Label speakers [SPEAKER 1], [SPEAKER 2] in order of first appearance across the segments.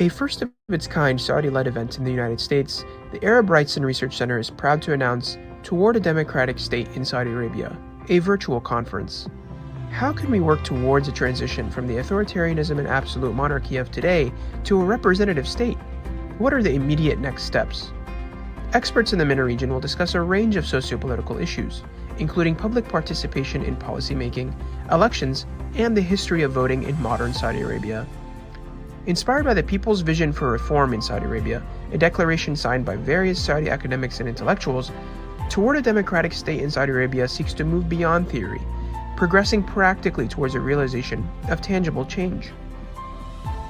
[SPEAKER 1] A first-of-its-kind Saudi-led event in the United States, the Arab Rights and Research Center is proud to announce Toward a Democratic State in Saudi Arabia, a virtual conference. How can we work towards a transition from the authoritarianism and absolute monarchy of today to a representative state? What are the immediate next steps? Experts in the MENA region will discuss a range of socio-political issues, including public participation in policymaking, elections, and the history of voting in modern Saudi Arabia. Inspired by the People's Vision for Reform in Saudi Arabia, a declaration signed by various Saudi academics and intellectuals, Toward a Democratic State in Saudi Arabia seeks to move beyond theory, progressing practically towards a realization of tangible change.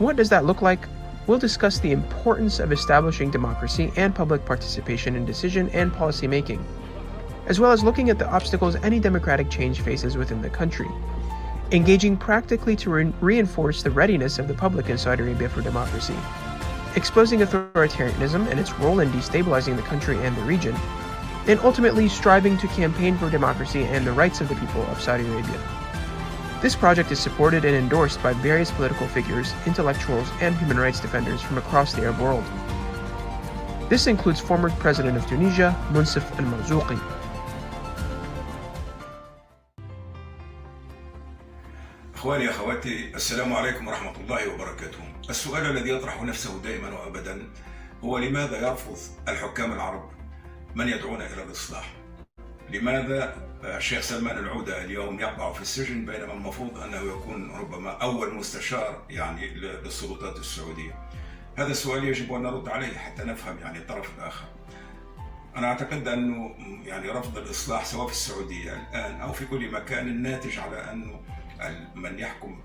[SPEAKER 1] What does that look like? We'll discuss the importance of establishing democracy and public participation in decision and policy making, as well as looking at the obstacles any democratic change faces within the country, engaging practically to reinforce the readiness of the public in Saudi Arabia for democracy, exposing authoritarianism and its role in destabilizing the country and the region, and ultimately striving to campaign for democracy and the rights of the people of Saudi Arabia. This project is supported and endorsed by various political figures, intellectuals, and human rights defenders from across the Arab world. This includes former President of Tunisia, Munsif al-Marzouqi.
[SPEAKER 2] أخواني أخواتي السلام عليكم ورحمة الله وبركاته. السؤال الذي يطرح نفسه دائما وأبدا هو لماذا يرفض الحكام العرب من يدعون إلى الإصلاح؟ لماذا الشيخ سلمان العودة اليوم يقع في السجن بينما المفروض أنه يكون ربما أول مستشار للسلطات السعودية؟ هذا السؤال يجب أن نرد عليه حتى نفهم الطرف الآخر. أنا أعتقد أنه رفض الإصلاح سواء في السعودية الآن أو في كل مكان الناتج على أنه من يحكم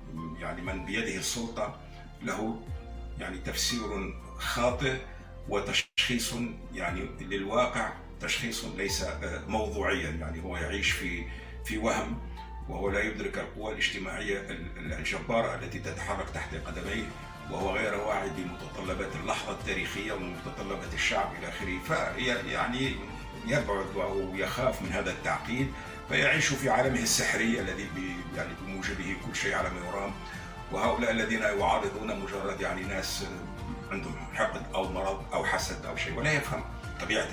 [SPEAKER 2] من بيده السلطة له تفسير خاطئ وتشخيص للواقع تشخيص ليس موضوعيا، هو يعيش في وهم وهو لا يدرك القوى الاجتماعية الجبارة التي تتحرك تحت قدميه، وهو غير واعي بمتطلبات اللحظة التاريخية ومتطلبات الشعب إلى آخره، يبعد أو يخاف من هذا التعقيد فيعيش في عالمه السحري الذي بموجبه كل شيء على ما يرام. وهؤلاء الذين يعارضون مجرد ناس عندهم حقد أو مرض أو حسد أو شيء، ولا يفهم طبيعة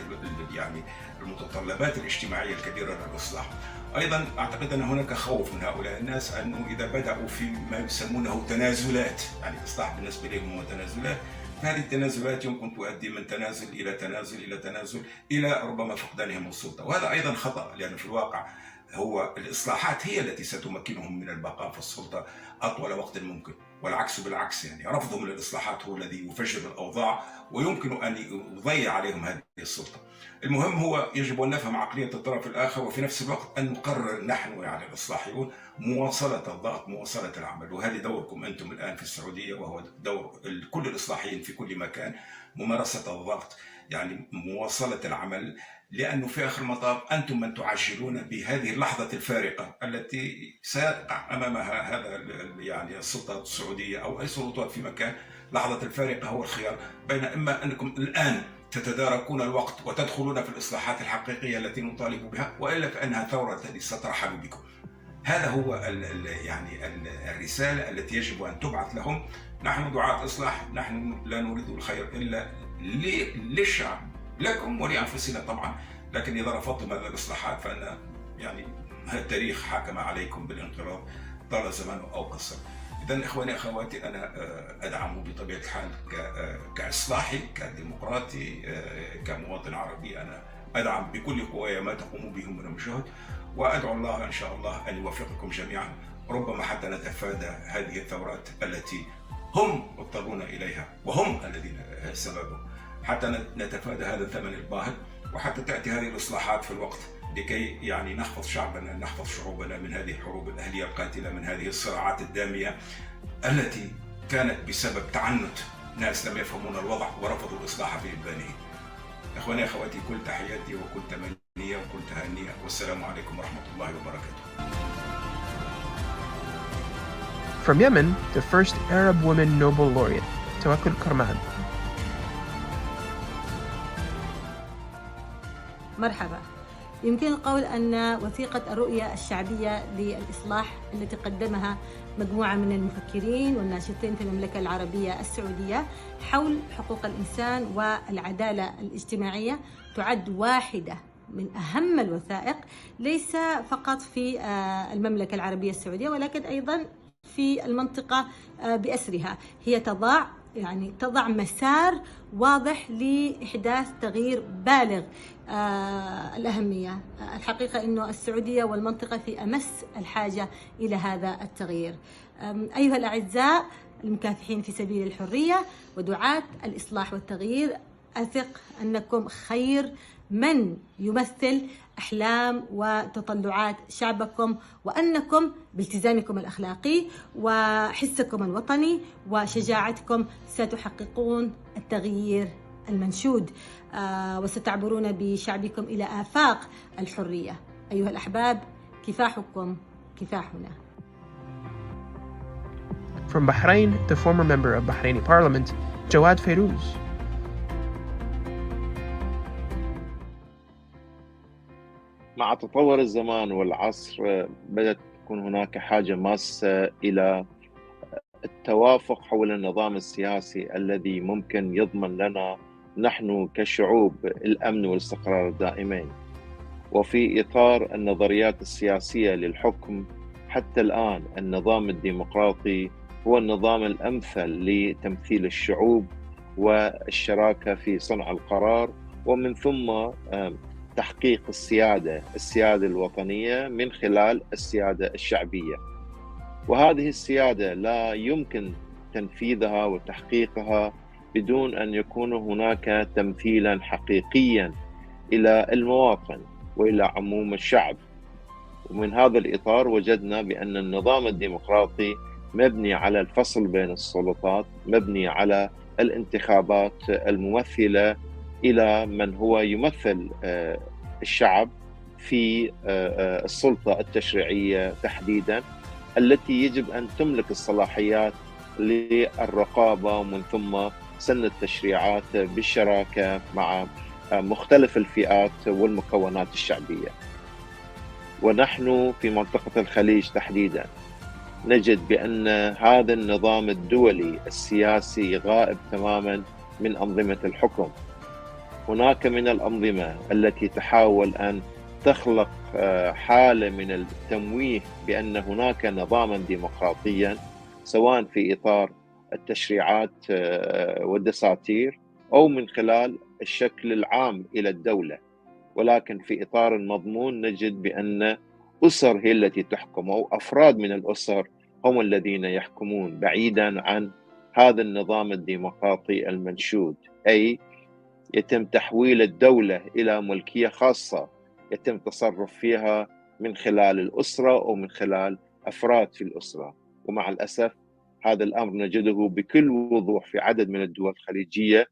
[SPEAKER 2] المتطلبات الاجتماعية الكبيرة للإصلاح. أيضا أعتقد أن هناك خوف من هؤلاء الناس أنه إذا بدأوا في ما يسمونه تنازلات، الإصلاح بالنسبة لهم هو تنازلات، هذه التنازلات يمكن تؤدي من تنازل إلى تنازل إلى تنازل إلى ربما فقدانهم السلطة، وهذا أيضا خطأ، لأن في الواقع هو الإصلاحات هي التي ستمكنهم من البقاء في السلطة أطول وقت ممكن، والعكس بالعكس، رفضهم للإصلاحات هو الذي يفجر الأوضاع ويمكن أن يضيع عليهم هذه السلطة. المهم هو يجب أن نفهم عقلية الطرف الآخر، وفي نفس الوقت أن نقرر نحن الإصلاحيون مواصلة الضغط، مواصلة العمل، وهذه دوركم أنتم الآن في السعودية، وهو دور كل الإصلاحيين في كل مكان، ممارسة الضغط، مواصلة العمل، لأنه في آخر المطاف أنتم من تعجلون بهذه اللحظة الفارقة التي سيقع أمامها هذا السلطات السعودية أو أي سلطات في مكان. لحظة الفارقة هو الخيار بين إما أنكم الآن تتداركون الوقت وتدخلون في الإصلاحات الحقيقية التي نطالب بها، وإلا فإنها ثورة التي سترحل بكم. هذا هو الرسالة التي يجب أن تبعث لهم. نحن دعاة إصلاح، نحن لا نريد الخير إلا للشعب، لكم ولأنفسنا طبعا، لكن إذا رفضتم هذه الإصلاحات فإن التاريخ حكم عليكم بالانقراض طال زمانه أو قصر. إذن إخواني أخواتي، أنا أدعم بطبيعة الحال كإصلاحي، كديموقراطي، كمواطن عربي، أنا أدعم بكل قوايا ما تقوموا به من المجهود، وأدعو الله إن شاء الله أن يوفقكم جميعا، ربما حتى نتفادى هذه الثورات التي هم اضطرونا إليها وهم الذين سببوا، حتى نتفادى هذا الثمن الباهظ، وحتى تأتي هذه الإصلاحات في الوقت لكي نحفظ شعبنا، نحفظ شعوبنا من هذه الحروب الأهلية القاتلة، من هذه الصراعات الدامية التي كانت بسبب تعنت ناس لم يفهمون الوضع ورفضوا الإصلاح في إبانه. إخواني أخواتي، كل تحياتي وكل تمنية وكل تهانية، والسلام عليكم ورحمة الله وبركاته.
[SPEAKER 1] From Yemen, the first Arab woman Nobel laureate, Tawakkul Karman.
[SPEAKER 3] مرحبا. يمكن القول أن وثيقة الرؤية الشعبية للإصلاح التي قدمها مجموعة من المفكرين والناشطين في المملكة العربية السعودية حول حقوق الإنسان والعدالة الاجتماعية تعد واحدة من أهم الوثائق، ليس فقط في المملكة العربية السعودية ولكن أيضا في المنطقة بأسرها. هي تضع مسار واضح لإحداث تغيير بالغ الأهمية. الحقيقة أنه السعودية والمنطقة في أمس الحاجة إلى هذا التغيير. أيها الأعزاء المكافحين في سبيل الحرية ودعاة الإصلاح والتغيير، أثق أنكم خير من يمثل أحلام وتطلعات شعبكم، وأنكم بالتزامكم الأخلاقي وحسكم الوطني وشجاعتكم ستحققون التغيير المنشود وستعبرون بشعبكم إلى آفاق الحرية. أيها الأحباب، كفاحكم كفاحنا.
[SPEAKER 1] From Bahrain, the former member of Bahraini Parliament, Jawad Fayrouz.
[SPEAKER 4] مع تطور الزمان والعصر بدأت تكون هناك حاجة ماسة إلى التوافق حول النظام السياسي الذي ممكن يضمن لنا نحن كشعوب الأمن والاستقرار الدائمين. وفي إطار النظريات السياسية للحكم حتى الآن النظام الديمقراطي هو النظام الأمثل لتمثيل الشعوب والشراكة في صنع القرار، ومن ثم تحقيق السيادة الوطنية من خلال السيادة الشعبية. وهذه السيادة لا يمكن تنفيذها وتحقيقها بدون أن يكون هناك تمثيلا حقيقيا إلى المواطن وإلى عموم الشعب. ومن هذا الإطار وجدنا بأن النظام الديمقراطي مبني على الفصل بين السلطات، مبني على الانتخابات الممثلة إلى من هو يمثل الشعب في السلطة التشريعية تحديدا، التي يجب أن تملك الصلاحيات للرقابة ومن ثم سن التشريعات بالشراكة مع مختلف الفئات والمكونات الشعبية. ونحن في منطقة الخليج تحديدا نجد بأن هذا النظام الدولي السياسي غائب تماما من أنظمة الحكم. هناك من الأنظمة التي تحاول أن تخلق حالة من التمويه بأن هناك نظاما ديمقراطيا، سواء في إطار التشريعات والدساتير أو من خلال الشكل العام إلى الدولة. ولكن في إطار المضمون نجد بأن أسر هي التي تحكم، أو أفراد من الأسر هم الذين يحكمون، بعيدا عن هذا النظام الديمقراطي المنشود. أي يتم تحويل الدولة إلى ملكية خاصة يتم تصرف فيها من خلال الأسرة أو من خلال أفراد في الأسرة. ومع الأسف هذا الأمر نجده بكل وضوح في عدد من الدول الخليجية،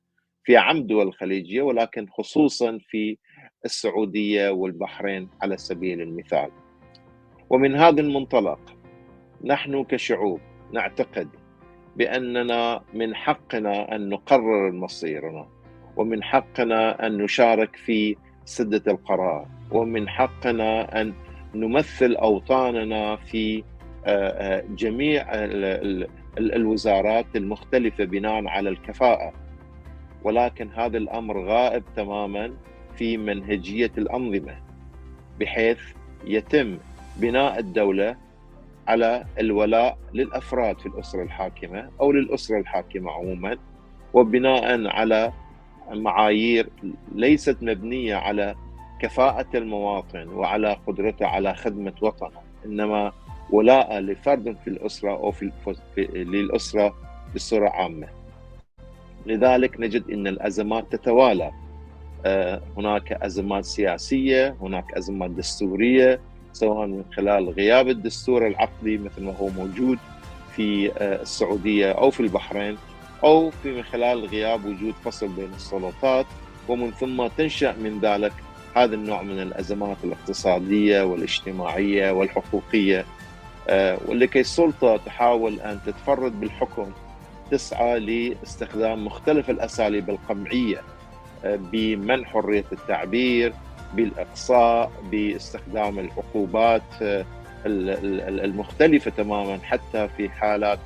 [SPEAKER 4] في عم دول الخليجية، ولكن خصوصا في السعودية والبحرين على سبيل المثال. ومن هذا المنطلق نحن كشعوب نعتقد بأننا من حقنا أن نقرر مصيرنا، ومن حقنا أن نشارك في سدة القرار، ومن حقنا أن نمثل أوطاننا في جميع الوزارات المختلفة بناء على الكفاءة. ولكن هذا الأمر غائب تماما في منهجية الأنظمة، بحيث يتم بناء الدولة على الولاء للأفراد في الأسرة الحاكمة أو للأسرة الحاكمة عموما، وبناء على معايير ليست مبنية على كفاءة المواطن وعلى قدرته على خدمة وطنه، إنما ولاء لفرد في الأسرة أو للأسرة بصورة عامة. لذلك نجد أن الأزمات تتوالى. هناك أزمات سياسية، هناك أزمات دستورية، سواء من خلال غياب الدستور العقدي مثل ما هو موجود في السعودية أو في البحرين، أو من خلال غياب وجود فصل بين السلطات، ومن ثم تنشأ من ذلك هذا النوع من الأزمات الاقتصادية والاجتماعية والحقوقية. ولكي السلطة تحاول أن تتفرد بالحكم تسعى لاستخدام مختلف الأساليب القمعية بمنع حرية التعبير، بالإقصاء، باستخدام العقوبات المختلفة تماما، حتى في حالات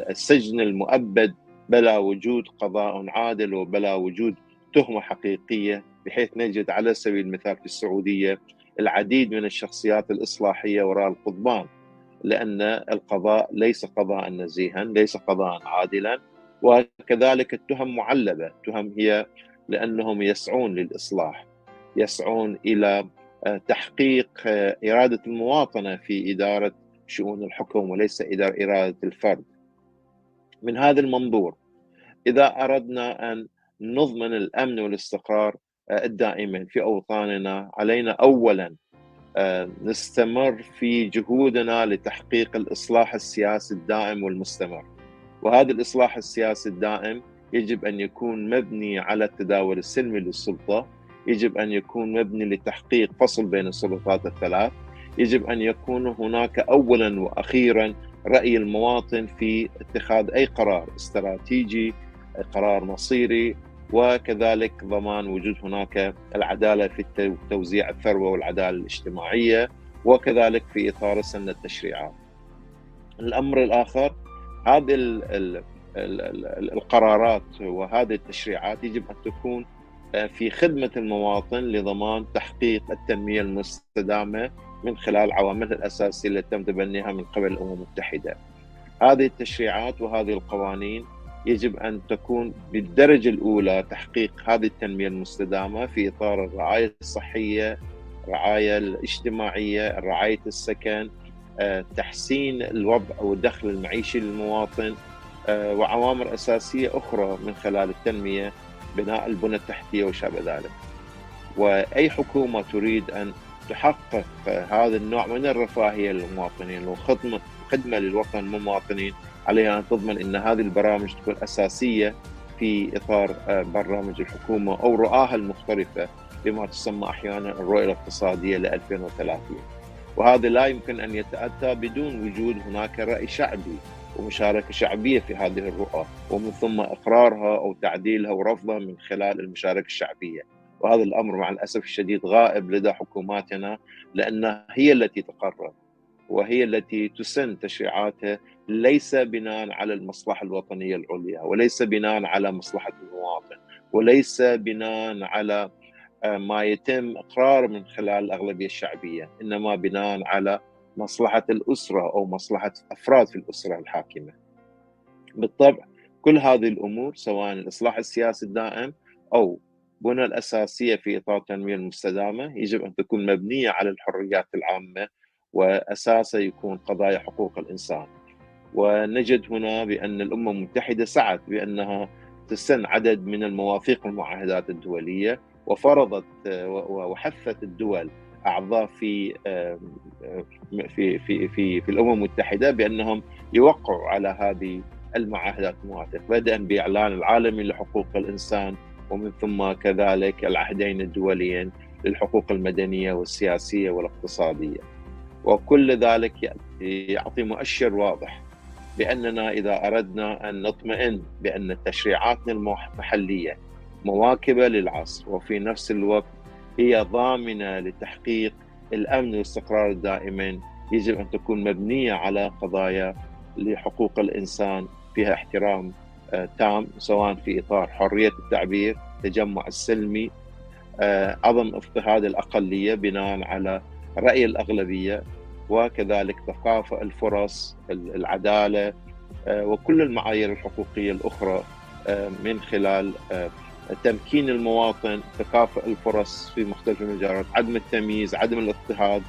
[SPEAKER 4] السجن المؤبد بلا وجود قضاء عادل وبلا وجود تهمة حقيقية، بحيث نجد على سبيل المثال في السعودية العديد من الشخصيات الإصلاحية وراء القضبان، لأن القضاء ليس قضاء نزيها، ليس قضاء عادلا، وكذلك التهم معلبة. تهم هي لأنهم يسعون للإصلاح، يسعون إلى تحقيق إرادة المواطنة في إدارة شؤون الحكم وليس إرادة الفرد. من هذا المنظور، إذا أردنا أن نضمن الأمن والاستقرار الدائمين في أوطاننا، علينا أولا نستمر في جهودنا لتحقيق الإصلاح السياسي الدائم والمستمر. وهذا الإصلاح السياسي الدائم يجب أن يكون مبني على التداول السلمي للسلطة، يجب أن يكون مبني لتحقيق فصل بين السلطات الثلاث، يجب أن يكون هناك أولا وأخيرا رأي المواطن في اتخاذ أي قرار استراتيجي، قرار مصيري، وكذلك ضمان وجود هناك العدالة في توزيع الثروة والعدالة الاجتماعية، وكذلك في إطار سن التشريعات. الأمر الآخر، هذه القرارات وهذه التشريعات يجب أن تكون في خدمة المواطن لضمان تحقيق التنمية المستدامة من خلال عواملها الأساسية التي تم تبنيها من قبل الأمم المتحدة. هذه التشريعات وهذه القوانين يجب أن تكون بالدرجة الأولى تحقيق هذه التنمية المستدامة في إطار الرعاية الصحية، الرعاية الاجتماعية، رعاية السكن، تحسين الوضع والدخل المعيشي للمواطن، وعوامل أساسية أخرى من خلال التنمية، بناء البنى التحتية وشابه ذلك. وأي حكومة تريد أن تحقق هذا النوع من الرفاهية للمواطنين وخدمة للوطن والمواطنين، عليها أن تضمن أن هذه البرامج تكون أساسية في إطار برامج الحكومة أو رؤاها المختلفة بما تسمى أحيانا الرؤية الاقتصادية ل 2030. وهذا لا يمكن أن يتأتى بدون وجود هناك رأي شعبي ومشاركة شعبية في هذه الرؤى، ومن ثم إقرارها أو تعديلها ورفضها من خلال المشاركة الشعبية. وهذا الأمر مع الأسف الشديد غائب لدى حكوماتنا، لأنها هي التي تقرر وهي التي تسن تشريعاتها ليس بناء على المصلحة الوطنية العليا، وليس بناء على مصلحة المواطن، وليس بناء على ما يتم إقراره من خلال الأغلبية الشعبية، إنما بناء على مصلحة الأسرة أو مصلحة أفراد في الأسرة الحاكمة. بالطبع كل هذه الأمور، سواء الإصلاح السياسي الدائم أو بنى الأساسية في إطار التنمية المستدامة، يجب أن تكون مبنية على الحريات العامة، وأساسها يكون قضايا حقوق الإنسان. ونجد هنا بأن الأمم المتحدة سعت بأنها تسن عدد من المواثيق والمعاهدات الدولية، وفرضت وحثت الدول أعضاء في في في في في الأمم المتحدة بأنهم يوقعوا على هذه المعاهدات المواثيق، بدءا بإعلان العالمي لحقوق الإنسان، ومن ثم كذلك العهدين الدوليين للحقوق المدنية والسياسية والاقتصادية. وكل ذلك يعطي مؤشر واضح بأننا إذا أردنا أن نطمئن بأن تشريعاتنا المحلية مواكبة للعصر، وفي نفس الوقت هي ضامنة لتحقيق الأمن والاستقرار الدائمين، يجب أن تكون مبنية على قضايا لحقوق الإنسان فيها احترام تام، سواء في إطار حرية التعبير، التجمع السلمي، عدم اضطهاد الأقلية بناء على رأي الأغلبية، وكذلك تكافؤ الفرص، العدالة، وكل المعايير الحقوقية الأخرى من خلال تمكين المواطن، تكافؤ الفرص في مختلف المجالات، عدم التمييز، عدم الاضطهاد،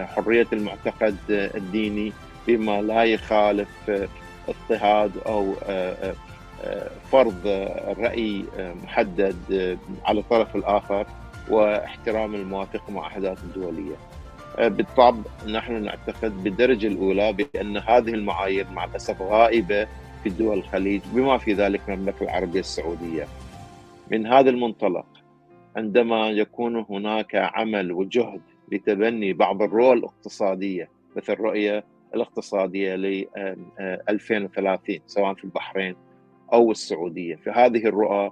[SPEAKER 4] حرية المعتقد الديني بما لا يخالف اضطهاد أو فرض رأي محدد على الطرف الآخر، واحترام المواثيق والمعاهدات الدولية. بالطبع نحن نعتقد بالدرجة الأولى بأن هذه المعايير مع الأسف غائبة في دول الخليج، بما في ذلك المملكة العربية السعودية. من هذا المنطلق، عندما يكون هناك عمل وجهد لتبني بعض الرؤى الاقتصادية مثل الرؤية الاقتصادية ل 2030 سواء في البحرين أو السعودية، في هذه الرؤى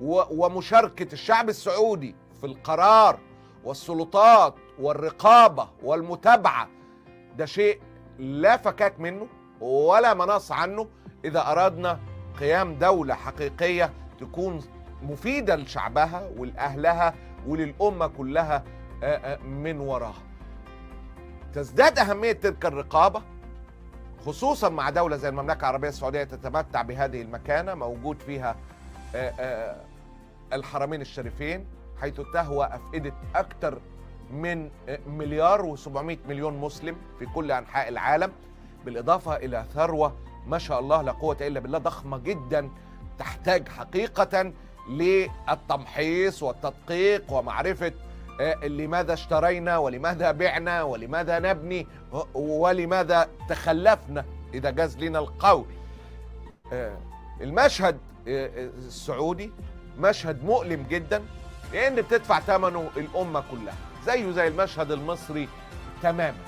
[SPEAKER 5] ومشاركة الشعب السعودي في القرار والسلطات والرقابة والمتابعة، ده شيء لا فكاك منه ولا مناص عنه إذا أردنا قيام دولة حقيقية تكون مفيدة لشعبها ولأهلها وللأمة كلها من وراها. تزداد أهمية تلك الرقابة خصوصا مع دولة زي المملكة العربية السعودية تتمتع بهذه المكانة، موجود فيها الحرمين الشريفين، حيث تهوى أفئدة أكثر من 1,700,000,000 مسلم في كل أنحاء العالم، بالإضافة إلى ثروة ما شاء الله لا قوة إلا بالله ضخمة جدا، تحتاج حقيقة للتمحيص والتدقيق ومعرفة لماذا اشترينا ولماذا بعنا ولماذا نبني ولماذا تخلفنا إذا جاز لنا القول. المشهد السعودي مشهد مؤلم جدا، لأن بتدفع ثمنه الأمة كلها، زيه زي المشهد المصري تماما.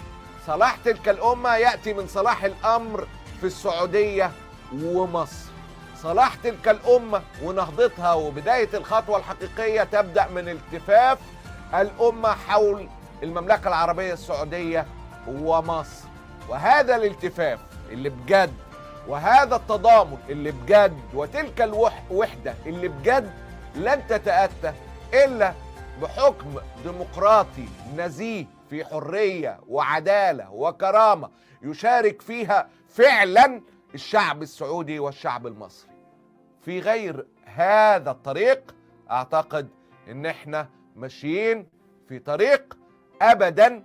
[SPEAKER 5] صلاح تلك الأمة يأتي من صلاح الأمر في السعودية ومصر. صلاح تلك الأمة ونهضتها وبداية الخطوة الحقيقية تبدأ من التفاف الأمة حول المملكة العربية السعودية ومصر، وهذا الالتفاف اللي بجد وهذا التضامن اللي بجد وتلك الوحدة اللي بجد لن تتأتى إلا بحكم ديمقراطي نزيه في حرية وعدالة وكرامة يشارك فيها فعلا الشعب السعودي والشعب المصري. في غير هذا الطريق أعتقد إن احنا ماشيين في طريق أبدا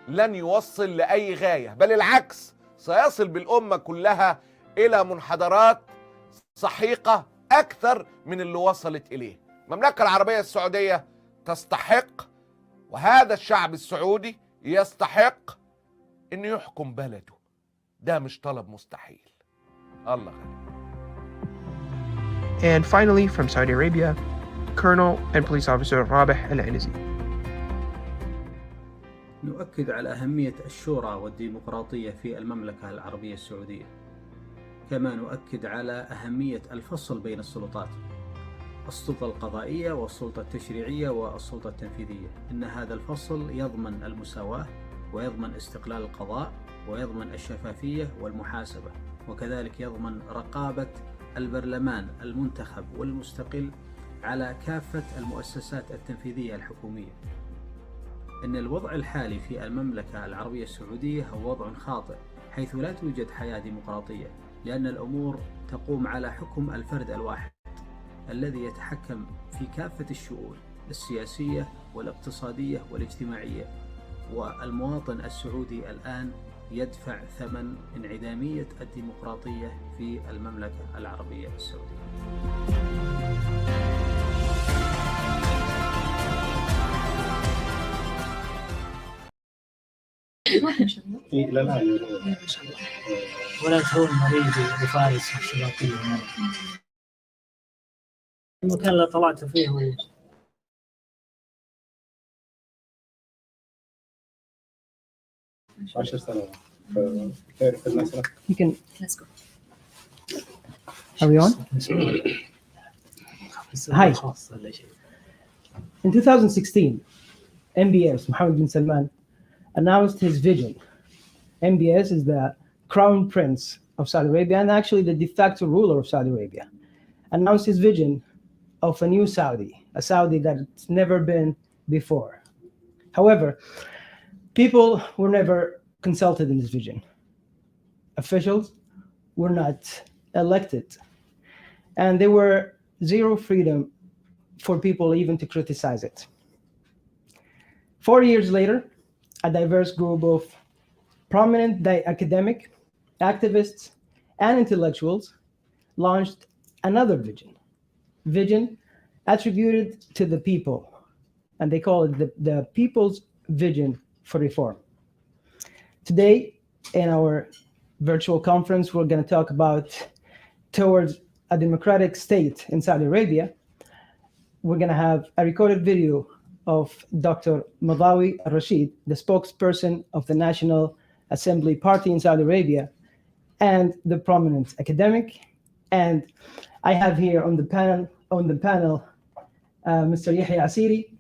[SPEAKER 5] لن يوصل لأي غاية، بل العكس سيصل بالأمة كلها إلى منحدرات سحيقة أكثر من اللي وصلت إليه. المملكة العربية السعودية تستحق، وهذا الشعب السعودي يستحق إنه يحكم بلده. ده مش طلب مستحيل. الله غني.
[SPEAKER 1] And finally, from Saudi Arabia, Colonel and Police Officer رابح العنزي.
[SPEAKER 6] نؤكد على أهمية الشورى والديمقراطية في المملكة العربية السعودية، كما نؤكد على أهمية الفصل بين السلطات، السلطة القضائية والسلطة التشريعية والسلطة التنفيذية. إن هذا الفصل يضمن المساواة ويضمن استقلال القضاء ويضمن الشفافية والمحاسبة، وكذلك يضمن رقابة البرلمان المنتخب والمستقل على كافة المؤسسات التنفيذية الحكومية. إن الوضع الحالي في المملكة العربية السعودية هو وضع خاطئ، حيث لا توجد حياة ديمقراطية، لأن الأمور تقوم على حكم الفرد الواحد الذي يتحكم في كافة الشؤون السياسية والاقتصادية والاجتماعية. والمواطن السعودي الآن يدفع ثمن انعدامية الديمقراطية في المملكة العربية السعودية.
[SPEAKER 7] لا ما شاء الله، ولا تهون مريض وفارس والشباب كلهم. المكان اللي طلعت فيه هو
[SPEAKER 8] 10 سنوات. تعرف الناس
[SPEAKER 9] You can. Let's go. Are we on? Hi. In 2016, MBS, Mohammed bin Salman, announced his vision. MBS is the crown prince of Saudi Arabia and actually the de facto ruler of Saudi Arabia. Announced his vision of a new Saudi, a Saudi that's never been before. However, people were never consulted in this vision. Officials were not elected. And there were zero freedom for people even to criticize it. 4 years later, a diverse group of prominent academic, activists, and intellectuals launched another vision attributed to the people, and they call it the people's vision for reform. Today, in our virtual conference, we're going to talk about towards a democratic state in Saudi Arabia. We're going to have a recorded video of Dr. د.مضاوي الرشيد, the spokesperson of the National Assembly Party in Saudi Arabia, and the prominent academic. And I have here on the panel Mr. Yahya Asiri,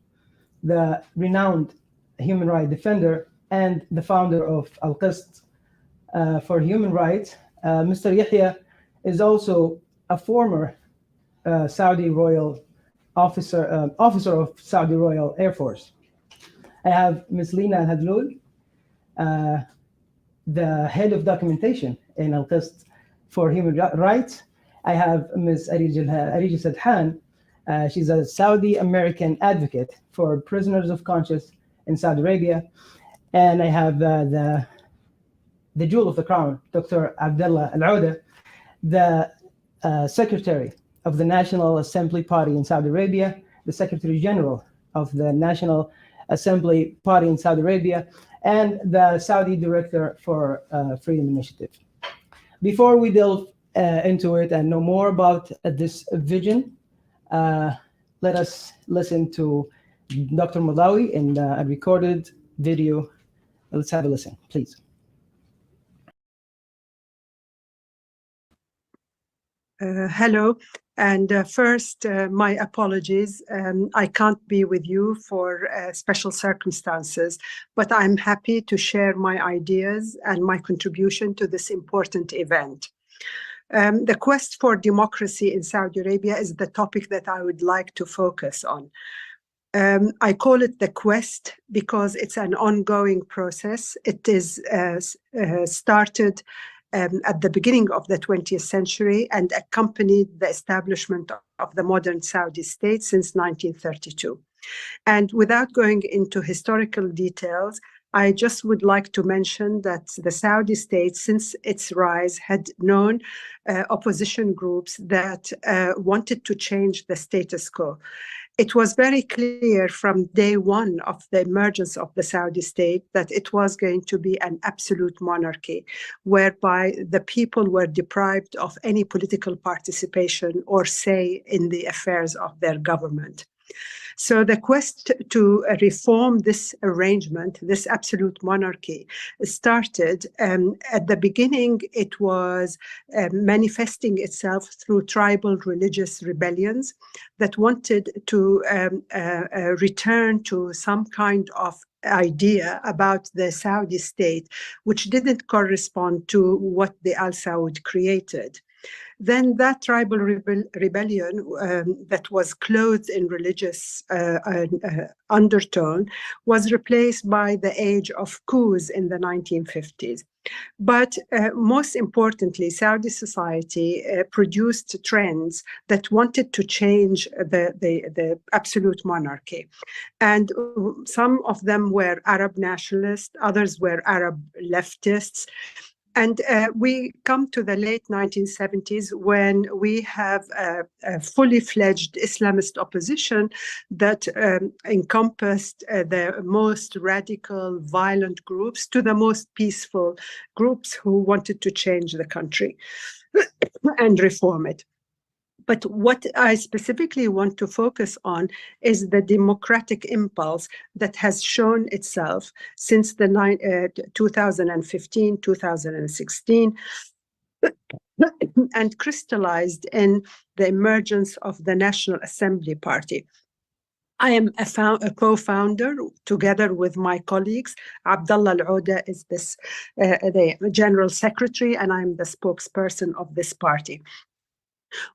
[SPEAKER 9] the renowned human rights defender and the founder of Al-Qist for human rights. Mr. Yahya is also a former Saudi Royal officer of Saudi Royal Air Force. I have Ms. Lina الهذلول, the head of documentation in Al-Qist for human rights. I have Ms. أريج السدحان. She's a Saudi American advocate for prisoners of conscience in Saudi Arabia. And I have the jewel of the crown, Dr. Abdullah العودة, the secretary of the National Assembly Party in Saudi Arabia, the Secretary General of the National Assembly Party in Saudi Arabia, and the Saudi Director for Freedom Initiative. Before we delve into it and know more about this vision, let us listen to Dr. Mضاوي in a recorded video. Let's have a listen, please.
[SPEAKER 10] Hello, and first, my apologies. I can't be with you for special circumstances, but I'm happy to share my ideas and my contribution to this important event. The quest for democracy in Saudi Arabia is the topic that I would like to focus on. I call it the quest because it's an ongoing process. It is started at the beginning of the 20th century and accompanied the establishment of the modern Saudi state since 1932. And without going into historical details, I just would like to mention that the Saudi state, since its rise, had known opposition groups that wanted to change the status quo. It was very clear from day one of the emergence of the Saudi state that it was going to be an absolute monarchy, whereby the people were deprived of any political participation or say in the affairs of their government. So the quest to reform this arrangement, this absolute monarchy, started. At the beginning, it was manifesting itself through tribal religious rebellions that wanted to return to some kind of idea about the Saudi state, which didn't correspond to what the Al Saud created. Then that tribal rebellion that was clothed in religious undertone was replaced by the age of coups in the 1950s. But most importantly, Saudi society produced trends that wanted to change the absolute monarchy. And some of them were Arab nationalists, others were Arab leftists. And we come to the late 1970s when we have a fully fledged Islamist opposition that encompassed the most radical, violent groups to the most peaceful groups who wanted to change the country and reform it. But what I specifically want to focus on is the democratic impulse that has shown itself since the 2015, 2016, and crystallized in the emergence of the National Assembly Party. I am a co-founder together with my colleagues. Abdullah Al-Udda is the general secretary, and I'm the spokesperson of this party.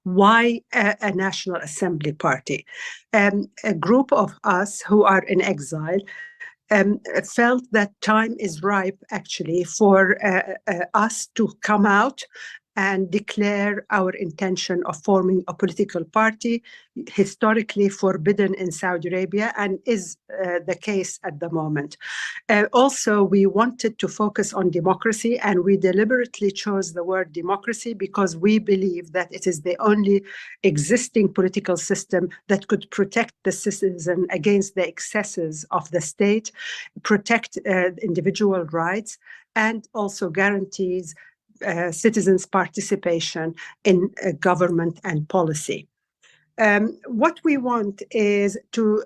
[SPEAKER 10] Why a National Assembly Party? A group of us who are in exile felt that time is ripe actually for us to come out and declare our intention of forming a political party, historically forbidden in Saudi Arabia and is the case at the moment. Also, we wanted to focus on democracy, and we deliberately chose the word democracy because we believe that it is the only existing political system that could protect the citizen against the excesses of the state, protect individual rights, and also guarantees citizens' participation in government and policy. What we want is to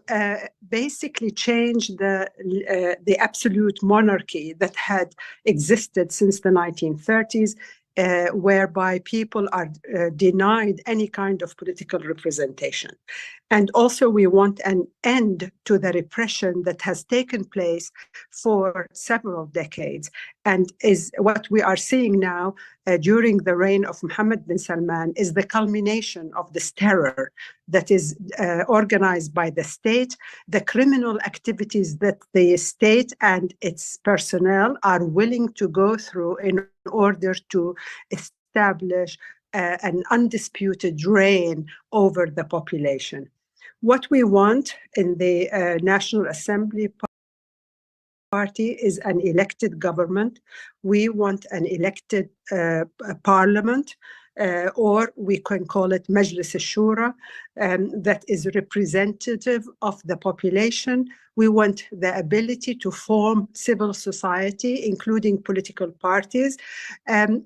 [SPEAKER 10] basically change the absolute monarchy that had existed since the 1930s whereby people are denied any kind of political representation. And also we want an end to the repression that has taken place for several decades and is what we are seeing now during the reign of Mohammed bin Salman is the culmination of this terror that is organized by the state, the criminal activities that the state and its personnel are willing to go through in order to establish an undisputed reign over the population. What we want in the National Assembly Party is an elected government. We want an elected parliament, or we can call it Majlis al-Shura, that is representative of the population. We want the ability to form civil society, including political parties.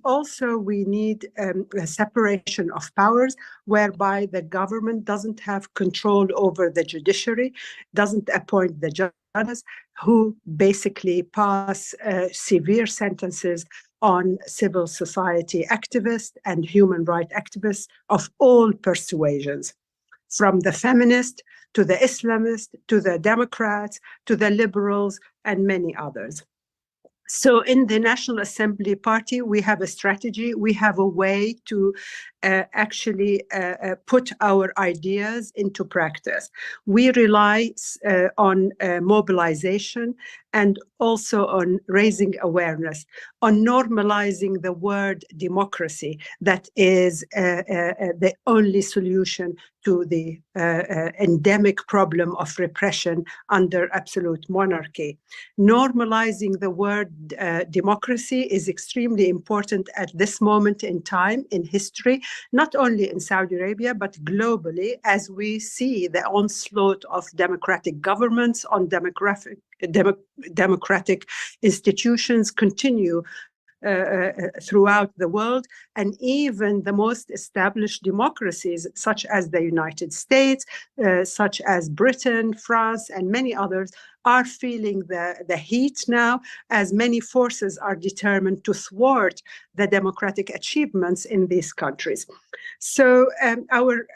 [SPEAKER 10] Also, we need a separation of powers, whereby the government doesn't have control over the judiciary, doesn't appoint the judges, who basically pass severe sentences on civil society activists and human rights activists of all persuasions, from the feminist to the Islamist, to the Democrats, to the liberals, and many others. So in the National Assembly Party, we have a strategy, we have a way to actually put our ideas into practice. We rely on mobilization and also on raising awareness, on normalizing the word democracy, that is the only solution to the endemic problem of repression under absolute monarchy. Normalizing the word democracy is extremely important at this moment in time in history, not only in Saudi Arabia, but globally, as we see the onslaught of democratic governments on democratic institutions continue throughout the world, and even the most established democracies, such as the United States, such as Britain, France, and many others, are feeling the heat now, as many forces are determined to thwart the democratic achievements in these countries. So our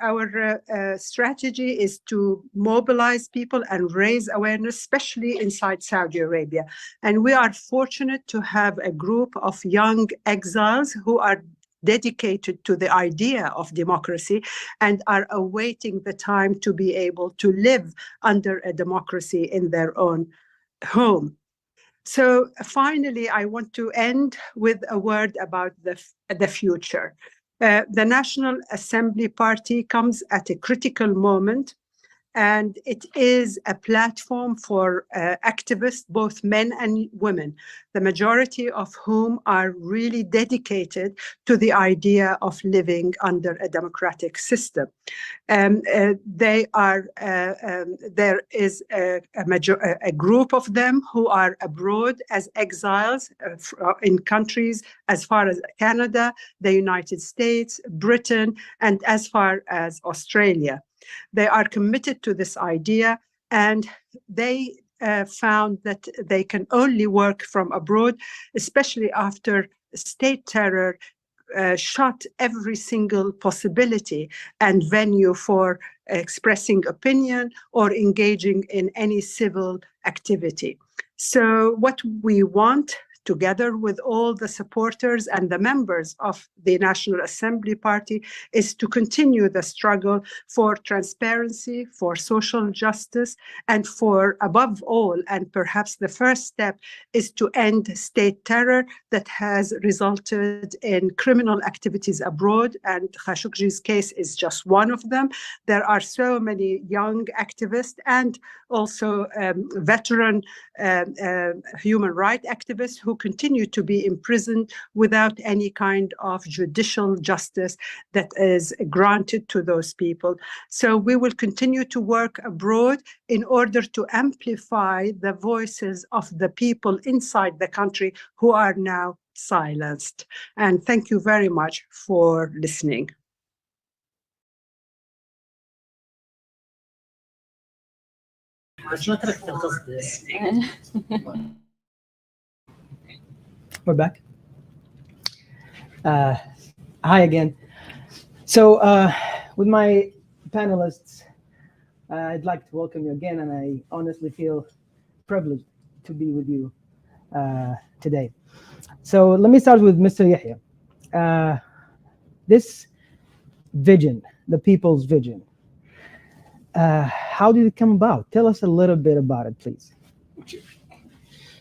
[SPEAKER 10] strategy is to mobilize people and raise awareness, especially inside Saudi Arabia. And we are fortunate to have a group of young exiles who are dedicated to the idea of democracy and are awaiting the time to be able to live under a democracy in their own home. So finally, I want to end with a word about the future. The National Assembly Party comes at a critical moment, and it is a platform for activists, both men and women, the majority of whom are really dedicated to the idea of living under a democratic system. There is a group of them who are abroad as exiles in countries as far as Canada, the United States, Britain, and as far as Australia. They are committed to this idea, and they found that they can only work from abroad, especially after state terror shut every single possibility and venue for expressing opinion or engaging in any civil activity. So what we want, together with all the supporters and the members of the National Assembly Party, is to continue the struggle for transparency, for social justice, and for, above all, and perhaps the first step, is to end state terror that has resulted in criminal activities abroad, and Khashoggi's case is just one of them. There are so many young activists and also veteran human rights activists who continue to be imprisoned without any kind of judicial justice that is granted to those people. So we will continue to work abroad in order to amplify the voices of the people inside the country who are now silenced. And thank you very much for listening.
[SPEAKER 9] We're back. Hi again. So with my panelists, I'd like to welcome you again, and I honestly feel privileged to be with you today. So let me start with Mr. Yahya. This vision, the people's vision, how did it come about? Tell us a little bit about it, please.
[SPEAKER 8] Okay.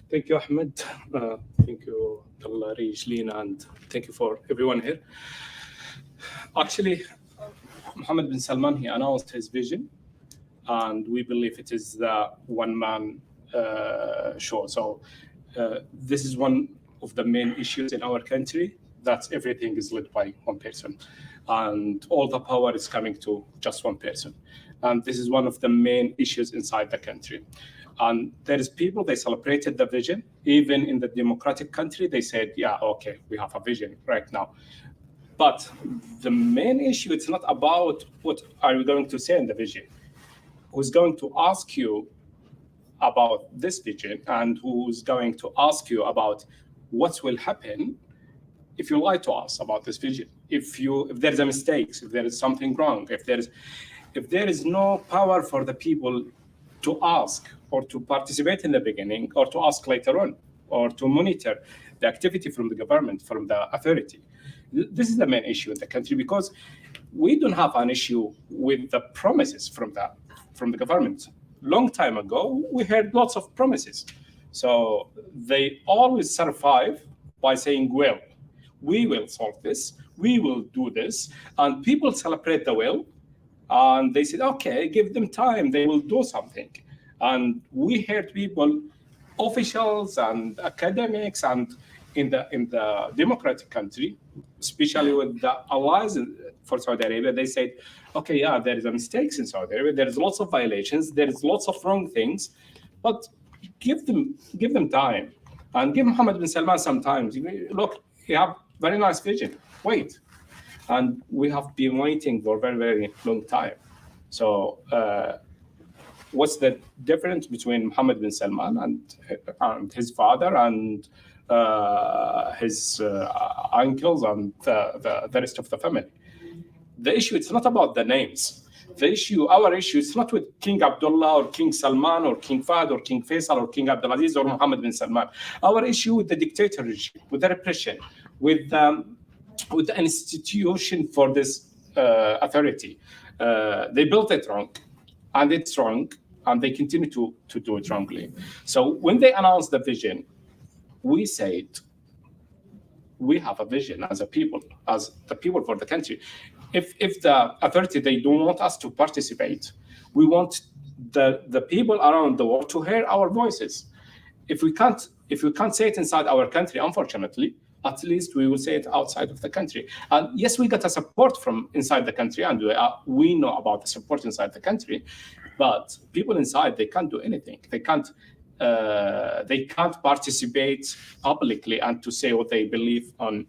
[SPEAKER 8] Thank you, Ahmed. Thank you, Arij, Lina, and thank you for everyone here. Actually, Mohammed bin Salman, he announced his vision, and we believe it is the one-man show. So this is one of the main issues in our country, that everything is led by one person, and all the power is coming to just one person. And this is one of the main issues inside the country. And there is people, they celebrated the vision. Even in the democratic country, they said, yeah, okay, we have a vision right now. But the main issue, it's not about what are you going to say in the vision. Who's going to ask you about this vision, and who's going to ask you about what will happen if you lie to us about this vision, if there's a mistake, if there is something wrong, if there is no power for the people to ask or to participate in the beginning, or to ask later on, or to monitor the activity from the government, from the authority. This is the main issue in the country, because we don't have an issue with the promises from the government. Long time ago, we heard lots of promises. So they always survive by saying, well, we will solve this, we will do this, and people celebrate the will, and they said, okay, give them time, they will do something. And we heard people, officials and academics, and in the democratic country, especially with the allies for Saudi Arabia, they said, okay, yeah, there is a mistakes in Saudi Arabia, there is lots of violations, there is lots of wrong things, but give them time, and give Mohammed bin Salman some time. Look, you have very nice vision, wait. And we have been waiting for a very, very long time. So what's the difference between Mohammed bin Salman and his father and his uncles and the rest of the family? The issue, it's not about the names. Our issue is not with King Abdullah or King Salman or King Fahd or King Faisal or King Abdulaziz or Mohammed bin Salman. Our issue with the dictator regime, with the repression, with the institution for this authority. They built it wrong, and it's wrong, and they continue to do it wrongly. So when they announced the vision, we said, we have a vision as a people, as the people for the country. If the authority, they don't want us to participate, we want the people around the world to hear our voices. If we can't say it inside our country, unfortunately, at least we will say it outside of the country. And yes, we got a support from inside the country, and we know about the support inside the country, but people inside, they can't do anything. They can't participate publicly and to say what they believe on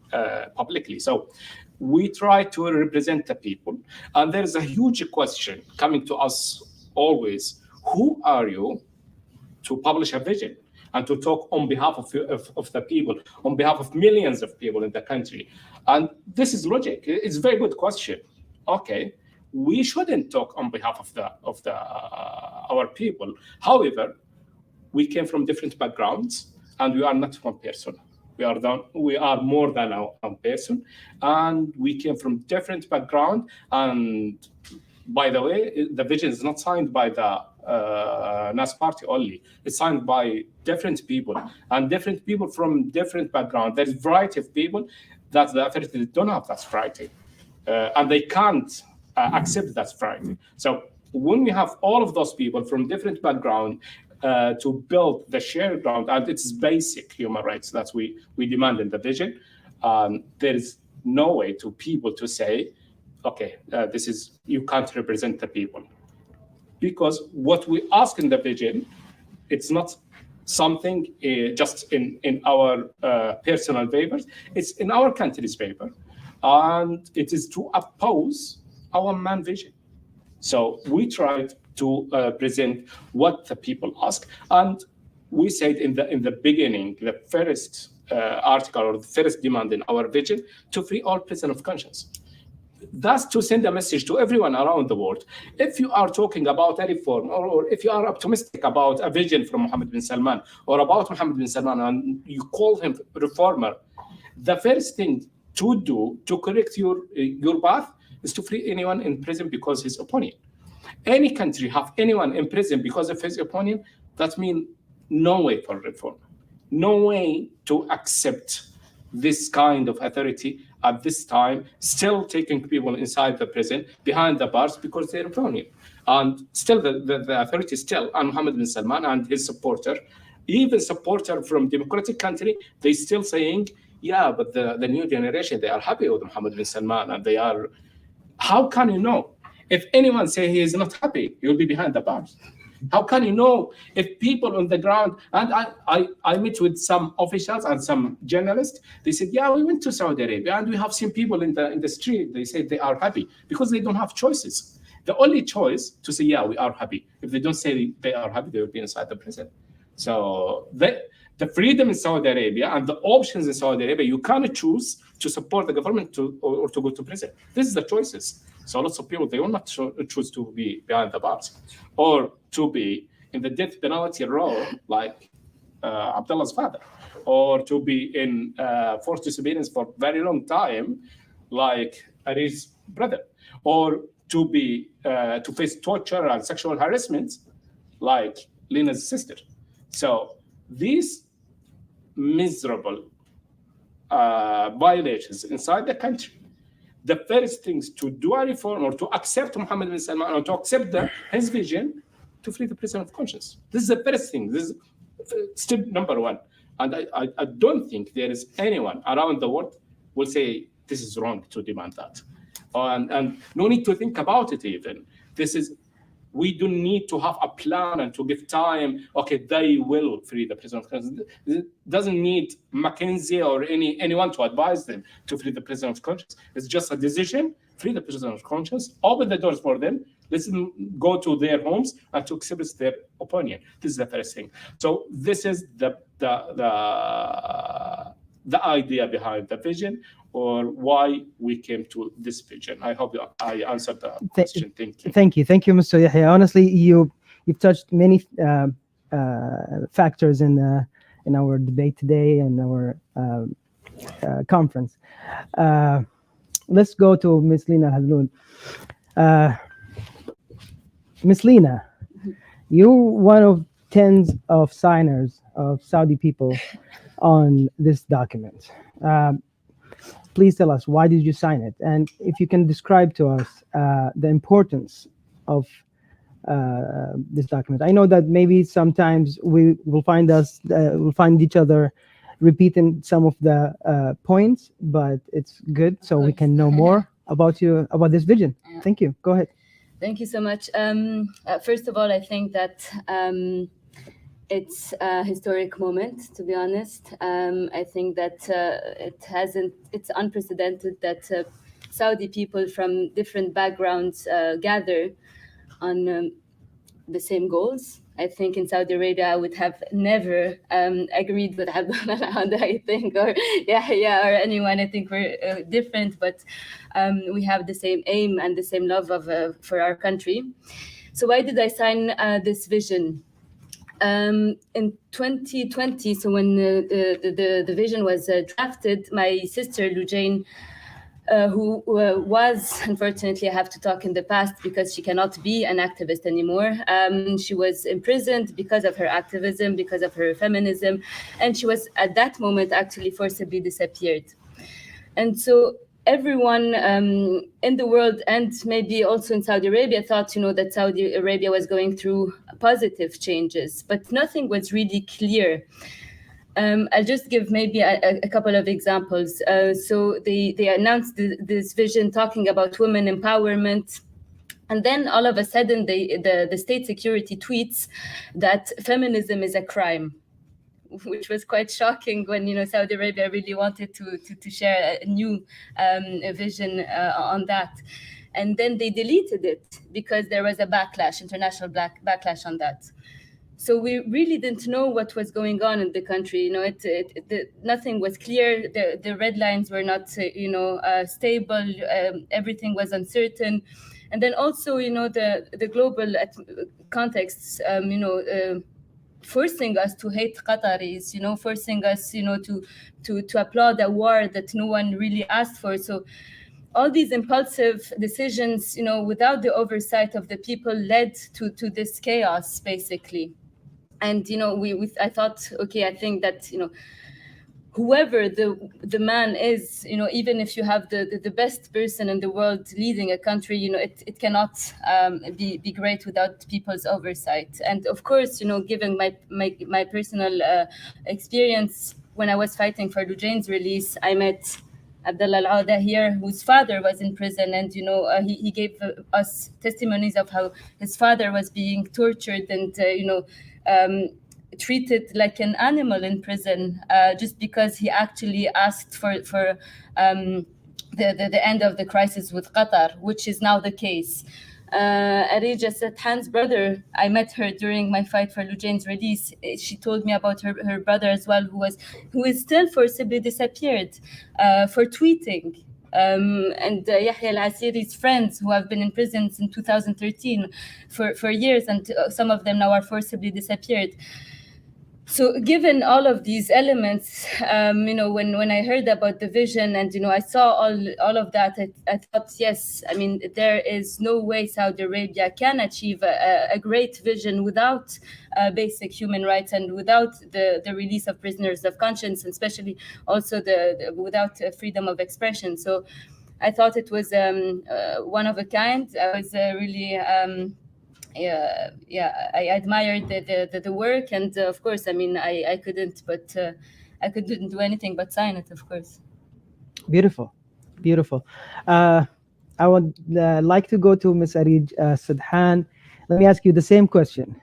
[SPEAKER 8] publicly. So we try to represent the people, and there is a huge question coming to us always: who are you to publish a vision and to talk on behalf of the people, on behalf of millions of people in the country? And this is logic. It's a very good question. Okay, we shouldn't talk on behalf of our people. However, we came from different backgrounds, and we are not one person. We are more than one person, and we came from different background. And by the way, the vision is not signed by the NAS party only. It's signed by different people, and different people from different backgrounds. There's a variety of people that the authorities don't have that variety, and they can't accept that variety. So when we have all of those people from different backgrounds to build the shared ground, and it's basic human rights that we demand in the vision, there is no way to people to say, okay, you can't represent the people. Because what we ask in the vision, it's not something just in our personal favors, it's in our country's favor, and it is to oppose our man vision. So we tried to present what the people ask, and we said in the beginning, the first article or the first demand in our vision to free all prisoners of conscience. That's to send a message to everyone around the world. If you are talking about a reform, or if you are optimistic about a vision from Mohammed bin Salman or about Mohammed bin Salman and you call him reformer, the first thing to do to correct your path is to free anyone in prison because of his opinion. Any country have anyone in prison because of his opinion, that means no way for reform, no way to accept this kind of authority at this time, still taking people inside the prison behind the bars because they're opinion. And still the authority still, and Mohammed bin Salman and his supporter, even supporter from democratic country, they still saying, yeah, but the new generation, they are happy with Mohammed bin Salman, and they are. How can you know? If anyone say he is not happy, you'll be behind the bars. How can you know if people on the ground, and I met with some officials and some journalists, they said, yeah, we went to Saudi Arabia and we have seen people in the street, they say they are happy because they don't have choices. The only choice to say, yeah, we are happy. If they don't say they are happy, they will be inside the prison. So the freedom in Saudi Arabia and the options in Saudi Arabia, you cannot choose to support the government or to go to prison. This is the choices. So lots of people, they will not choose to be behind the bars or to be in the death penalty role like Abdullah's father, or to be in forced disobedience for a very long time like Arej's brother, or to be to face torture and sexual harassment like Lena's sister. So these miserable violations inside the country, the first things to do a reform or to accept Mohammed bin Salman or to accept his vision, to free the prisoner of conscience. This is the first thing. This is step number one. And I don't think there is anyone around the world will say this is wrong to demand that. And no need to think about it even. We don't need to have a plan and to give time. Okay, they will free the prisoner of conscience. It doesn't need McKinsey or anyone to advise them to free the prisoner of conscience. It's just a decision. Free the prisoner of conscience. Open the doors for them. Let them go to their homes and to express their opinion. This is the first thing. So this is the idea behind the vision, or why we came to this vision. I hope I answered the question. Thank you.
[SPEAKER 9] Thank you, Mr. Yahya. Honestly, you've touched many factors in our debate today and our conference. Let's go to Ms. Lina Al-Hazloul. Ms. Lina, you're one of tens of signers of Saudi people on this document. Please tell us, why did you sign it? And if you can describe to us the importance of this document. I know that maybe sometimes we will find each other repeating some of the points, but it's good so we can know more about this vision.
[SPEAKER 11] Yeah.
[SPEAKER 9] Thank you. Go ahead.
[SPEAKER 11] Thank you so much. First of all, I think that it's a historic moment, to be honest. I think that it's unprecedented that Saudi people from different backgrounds gather on the same goals. I think in Saudi Arabia, I would have never agreed with Abdullah, I think, or Yahya, or anyone. I think we're different, but we have the same aim and the same love for our country. So why did I sign this vision? In 2020, so when the vision was drafted, my sister Lujain, who was, unfortunately, I have to talk in the past because she cannot be an activist anymore. She was imprisoned because of her activism, because of her feminism, and she was at that moment actually forcibly disappeared. And so everyone in the world, and maybe also in Saudi Arabia, thought, that Saudi Arabia was going through positive changes, but nothing was really clear. I'll just give maybe a couple of examples. So they announced this vision talking about women empowerment. And then all of a sudden, the state security tweets that feminism is a crime, which was quite shocking when Saudi Arabia really wanted to share a new vision on that. And then they deleted it because there was a backlash, international backlash on that. So we really didn't know what was going on in the country. You know, nothing was clear. The red lines were not, stable. Everything was uncertain. And then also, you know, the global context, forcing us to hate Qataris, you know, forcing us, you know, to applaud a war that no one really asked for. So all these impulsive decisions, you know, without the oversight of the people, led to this chaos, basically. And, you know, I thought, okay, I think that, you know, whoever the man is, you know, even if you have the best person in the world leading a country, you know, it cannot be great without people's oversight. And of course, you know, given my personal experience, when I was fighting for Lujain's release, I met Abdullah Al-Awda here, whose father was in prison, and you know, he gave us testimonies of how his father was being tortured and treated like an animal in prison, just because he actually asked for the end of the crisis with Qatar, which is now the case. Arij, Sadhan's brother, I met her during my fight for Lujain's release. She told me about her brother as well, who is still forcibly disappeared for tweeting. And Yahya al-Asiri's friends, who have been in prison since 2013 for years, and some of them now are forcibly disappeared. So given all of these elements, when I heard about the vision and, you know, I saw all of that, I thought, yes, I mean, there is no way Saudi Arabia can achieve a great vision without basic human rights and without the release of prisoners of conscience, and especially also without freedom of expression. So I thought it was one of a kind. I was really... I admired the work, and of course, I mean, I couldn't do anything but sign it, of course.
[SPEAKER 9] Beautiful. I would like to go to Ms. Arij Sadhan. Let me ask you the same question.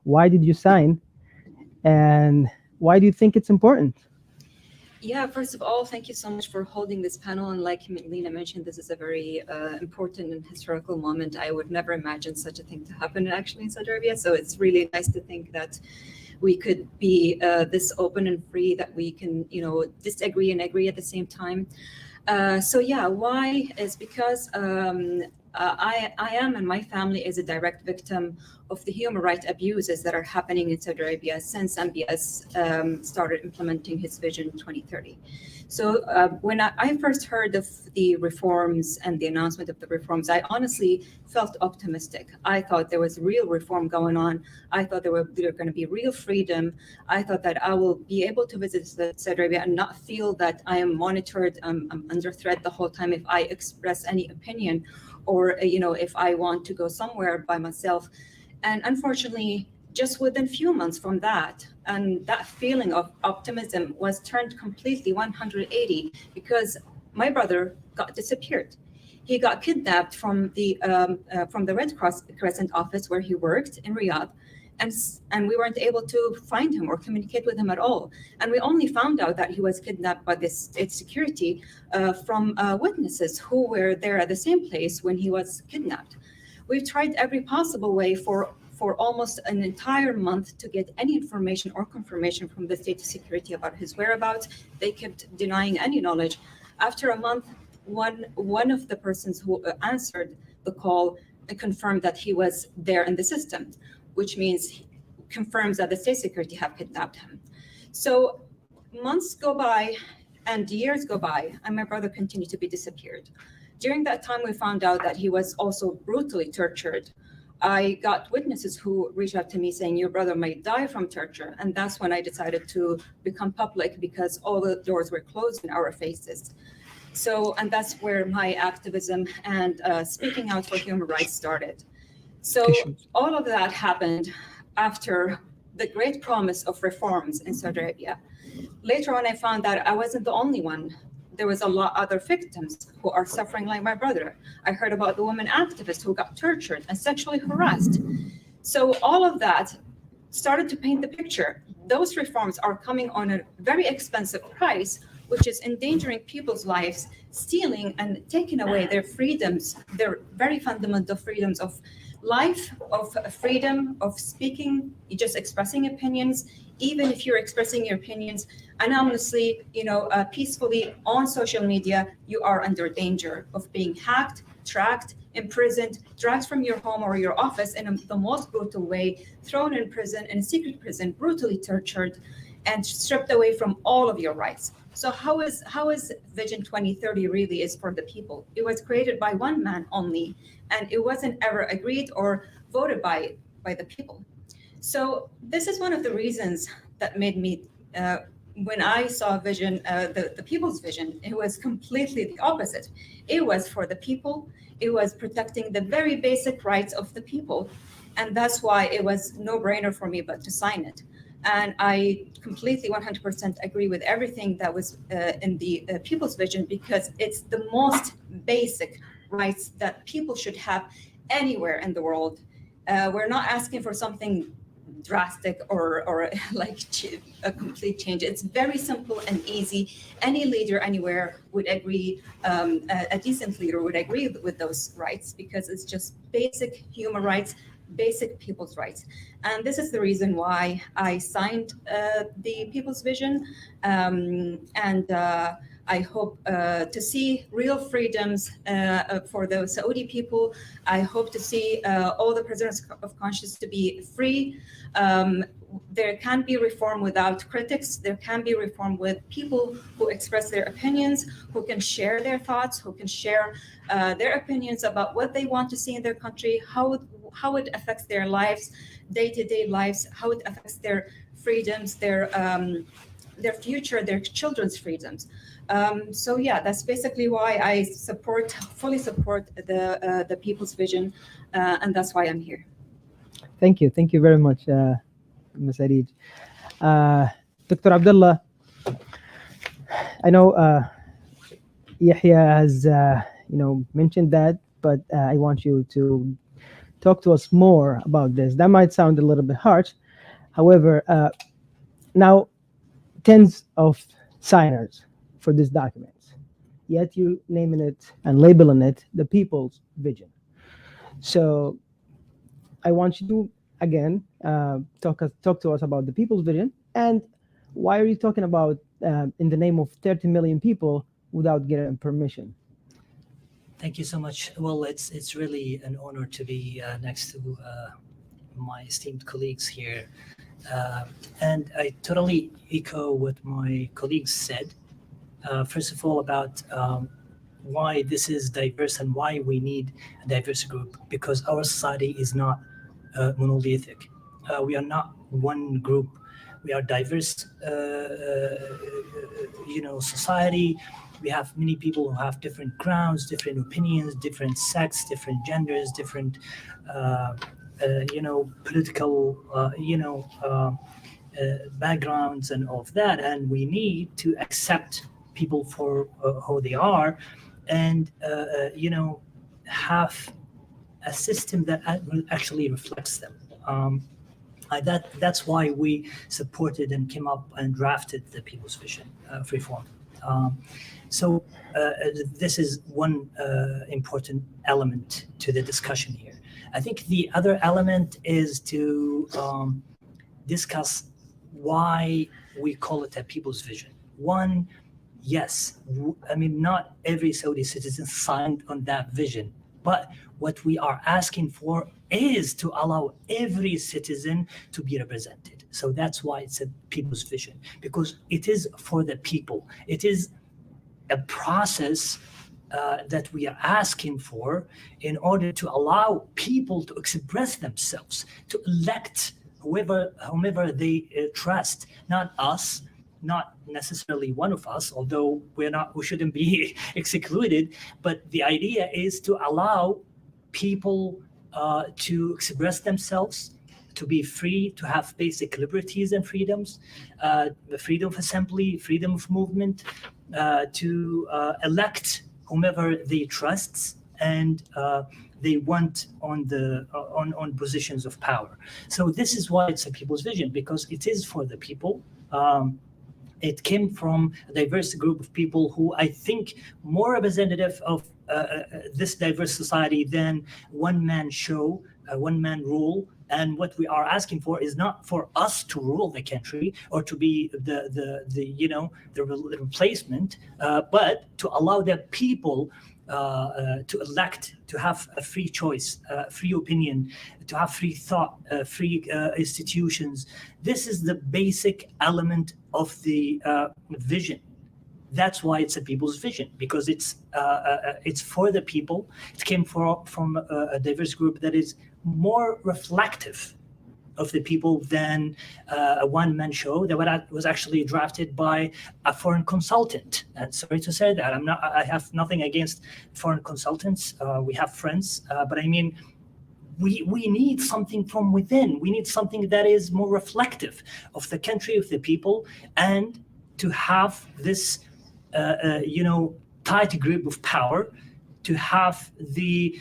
[SPEAKER 9] Why did you sign, and why do you think it's important?
[SPEAKER 12] Yeah, first of all, thank you so much for holding this panel. And like Lina mentioned, this is a very important and historical moment. I would never imagine such a thing to happen actually in Saudi Arabia. So it's really nice to think that we could be this open and free, that we can, you know, disagree and agree at the same time. Why is because I am, and my family is a direct victim of the human rights abuses that are happening in Saudi Arabia since MBS started implementing his Vision 2030. So when I first heard of the reforms and the announcement of the reforms, I honestly felt optimistic. I thought there was real reform going on. I thought there were going to be real freedom. I thought that I will be able to visit Saudi Arabia and not feel that I am monitored, I'm under threat the whole time if I express any opinion, or if I want to go somewhere by myself. And unfortunately, just within a few months from that, and that feeling of optimism was turned completely 180, because my brother got disappeared. He got kidnapped from the Red Cross Crescent office where he worked in Riyadh, and we weren't able to find him or communicate with him at all. And we only found out that he was kidnapped by the state security from witnesses who were there at the same place when he was kidnapped. We've tried every possible way for almost an entire month to get any information or confirmation from the state security about his whereabouts. They kept denying any knowledge. After a month, one of the persons who answered the call confirmed that he was there in the system, which means confirms that the state security have kidnapped him. So months go by and years go by, and my brother continued to be disappeared. During that time, we found out that he was also brutally tortured. I got witnesses who reached out to me saying, your brother might die from torture. And that's when I decided to become public, because all the doors were closed in our faces. So, and that's where my activism and speaking out for human rights started. So all of that happened after the great promise of reforms in Saudi Arabia. Later on, I found that I wasn't the only one. There was a lot of other victims who are suffering like my brother. I heard about the woman activists who got tortured and sexually harassed. So all of that started to paint the picture. Those reforms are coming on a very expensive price, which is endangering people's lives, stealing and taking away their freedoms, their very fundamental freedoms of life of freedom of speaking, just expressing opinions, even if you're expressing your opinions anonymously, peacefully on social media, you are under danger of being hacked, tracked, imprisoned, dragged from your home or your office in the most brutal way, thrown in prison, in a secret prison, brutally tortured, and stripped away from all of your rights. So how is Vision 2030 really is for the people? It was created by one man only, and it wasn't ever agreed or voted by the people. So this is one of the reasons that made me, when I saw vision, the people's vision, it was completely the opposite. It was for the people. It was protecting the very basic rights of the people. And that's why it was no-brainer for me but to sign it. And I completely 100% agree with everything that was in the people's vision, because it's the most basic rights that people should have anywhere in the world. We're not asking for something drastic or like a complete change. It's very simple and easy. Any leader anywhere would agree, a decent leader would agree with those rights, because it's just basic human rights, basic people's rights. And this is the reason why I signed the People's Vision. I hope to see real freedoms for the Saudi people. I hope to see all the prisoners of conscience to be free. There can be reform without critics. There can be reform with people who express their opinions, who can share their thoughts, who can share their opinions about what they want to see in their country, how it affects their lives, day-to-day lives, how it affects their freedoms, their future, their children's freedoms. So yeah, that's basically why I fully support the People's Vision, and that's why I'm here.
[SPEAKER 9] Thank you very much, Ms. Arij. Dr. Abdullah, I know Yahya has mentioned that, but I want you to talk to us more about this. That might sound a little bit harsh. However, now tens of signers for this document, yet you naming it and labeling it the People's Vision. So I want you to again talk to us about the People's Vision, and why are you talking about in the name of 30 million people without getting permission?
[SPEAKER 13] Thank you so much. Well, it's really an honor to be next to my esteemed colleagues here, and I totally echo what my colleagues said. First of all, about why this is diverse and why we need a diverse group, because our society is not monolithic. We are not one group. We are diverse, society. We have many people who have different grounds, different opinions, different sects, different genders, different, political, backgrounds and all of that. And we need to accept people for who they are, and have a system that actually reflects them. That's why we supported and came up and drafted the People's Vision of Reform. So this is one important element to the discussion here. I think the other element is to discuss why we call it a People's Vision. One, yes, not every Saudi citizen signed on that vision, but what we are asking for is to allow every citizen to be represented. So that's why it's a People's Vision, because it is for the people. It is a process that we are asking for in order to allow people to express themselves, to elect whomever they trust, not us, not necessarily one of us, although we shouldn't be excluded. But the idea is to allow people to express themselves, to be free, to have basic liberties and freedoms, the freedom of assembly, freedom of movement, to elect whomever they trust and they want on positions of power. So this is why it's a People's Vision, because it is for the people. It came from a diverse group of people who I think more representative of this diverse society than one-man show a one-man rule. And what we are asking for is not for us to rule the country or to be the replacement, but to allow the people to elect, to have a free choice, free opinion, to have free thought, free institutions. This is the basic element of the vision. That's why it's a people's vision, because it's for the people. It came from a diverse group that is more reflective of the people than a one-man show that was actually drafted by a foreign consultant. And sorry to say that, I have nothing against foreign consultants. We have friends, but I mean, we need something from within. We need something that is more reflective of the country, of the people, and to have this, tight grip of power, to have the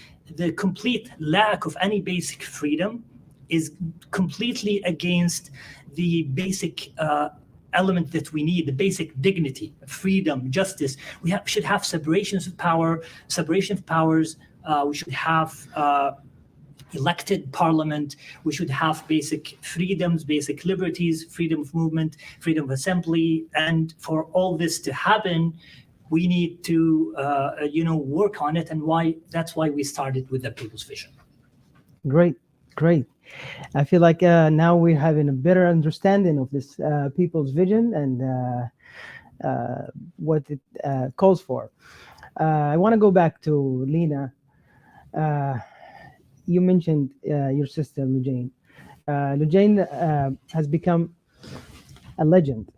[SPEAKER 13] complete lack of any basic freedom is completely against the basic element that we need, the basic dignity, freedom, justice. We should have separation of powers. We should have elected parliament. We should have basic freedoms, basic liberties, freedom of movement, freedom of assembly. And for all this to happen, we need to, work on it. And that's why we started with the People's Vision.
[SPEAKER 9] Great. I feel like now we're having a better understanding of this People's Vision and what it calls for. I want to go back to Lina. You mentioned your sister, Lujain. Lujain has become a legend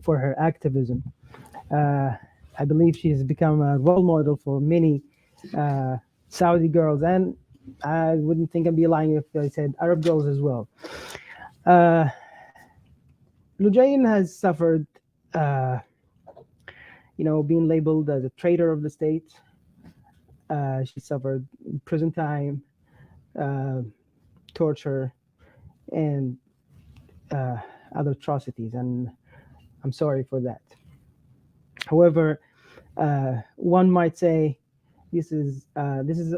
[SPEAKER 9] for her activism. I believe she has become a role model for many Saudi girls, and I wouldn't think I'd be lying if I said Arab girls as well. Lujain has suffered, being labeled as a traitor of the state. She suffered prison time, torture, and other atrocities, and I'm sorry for that. However, one might say this is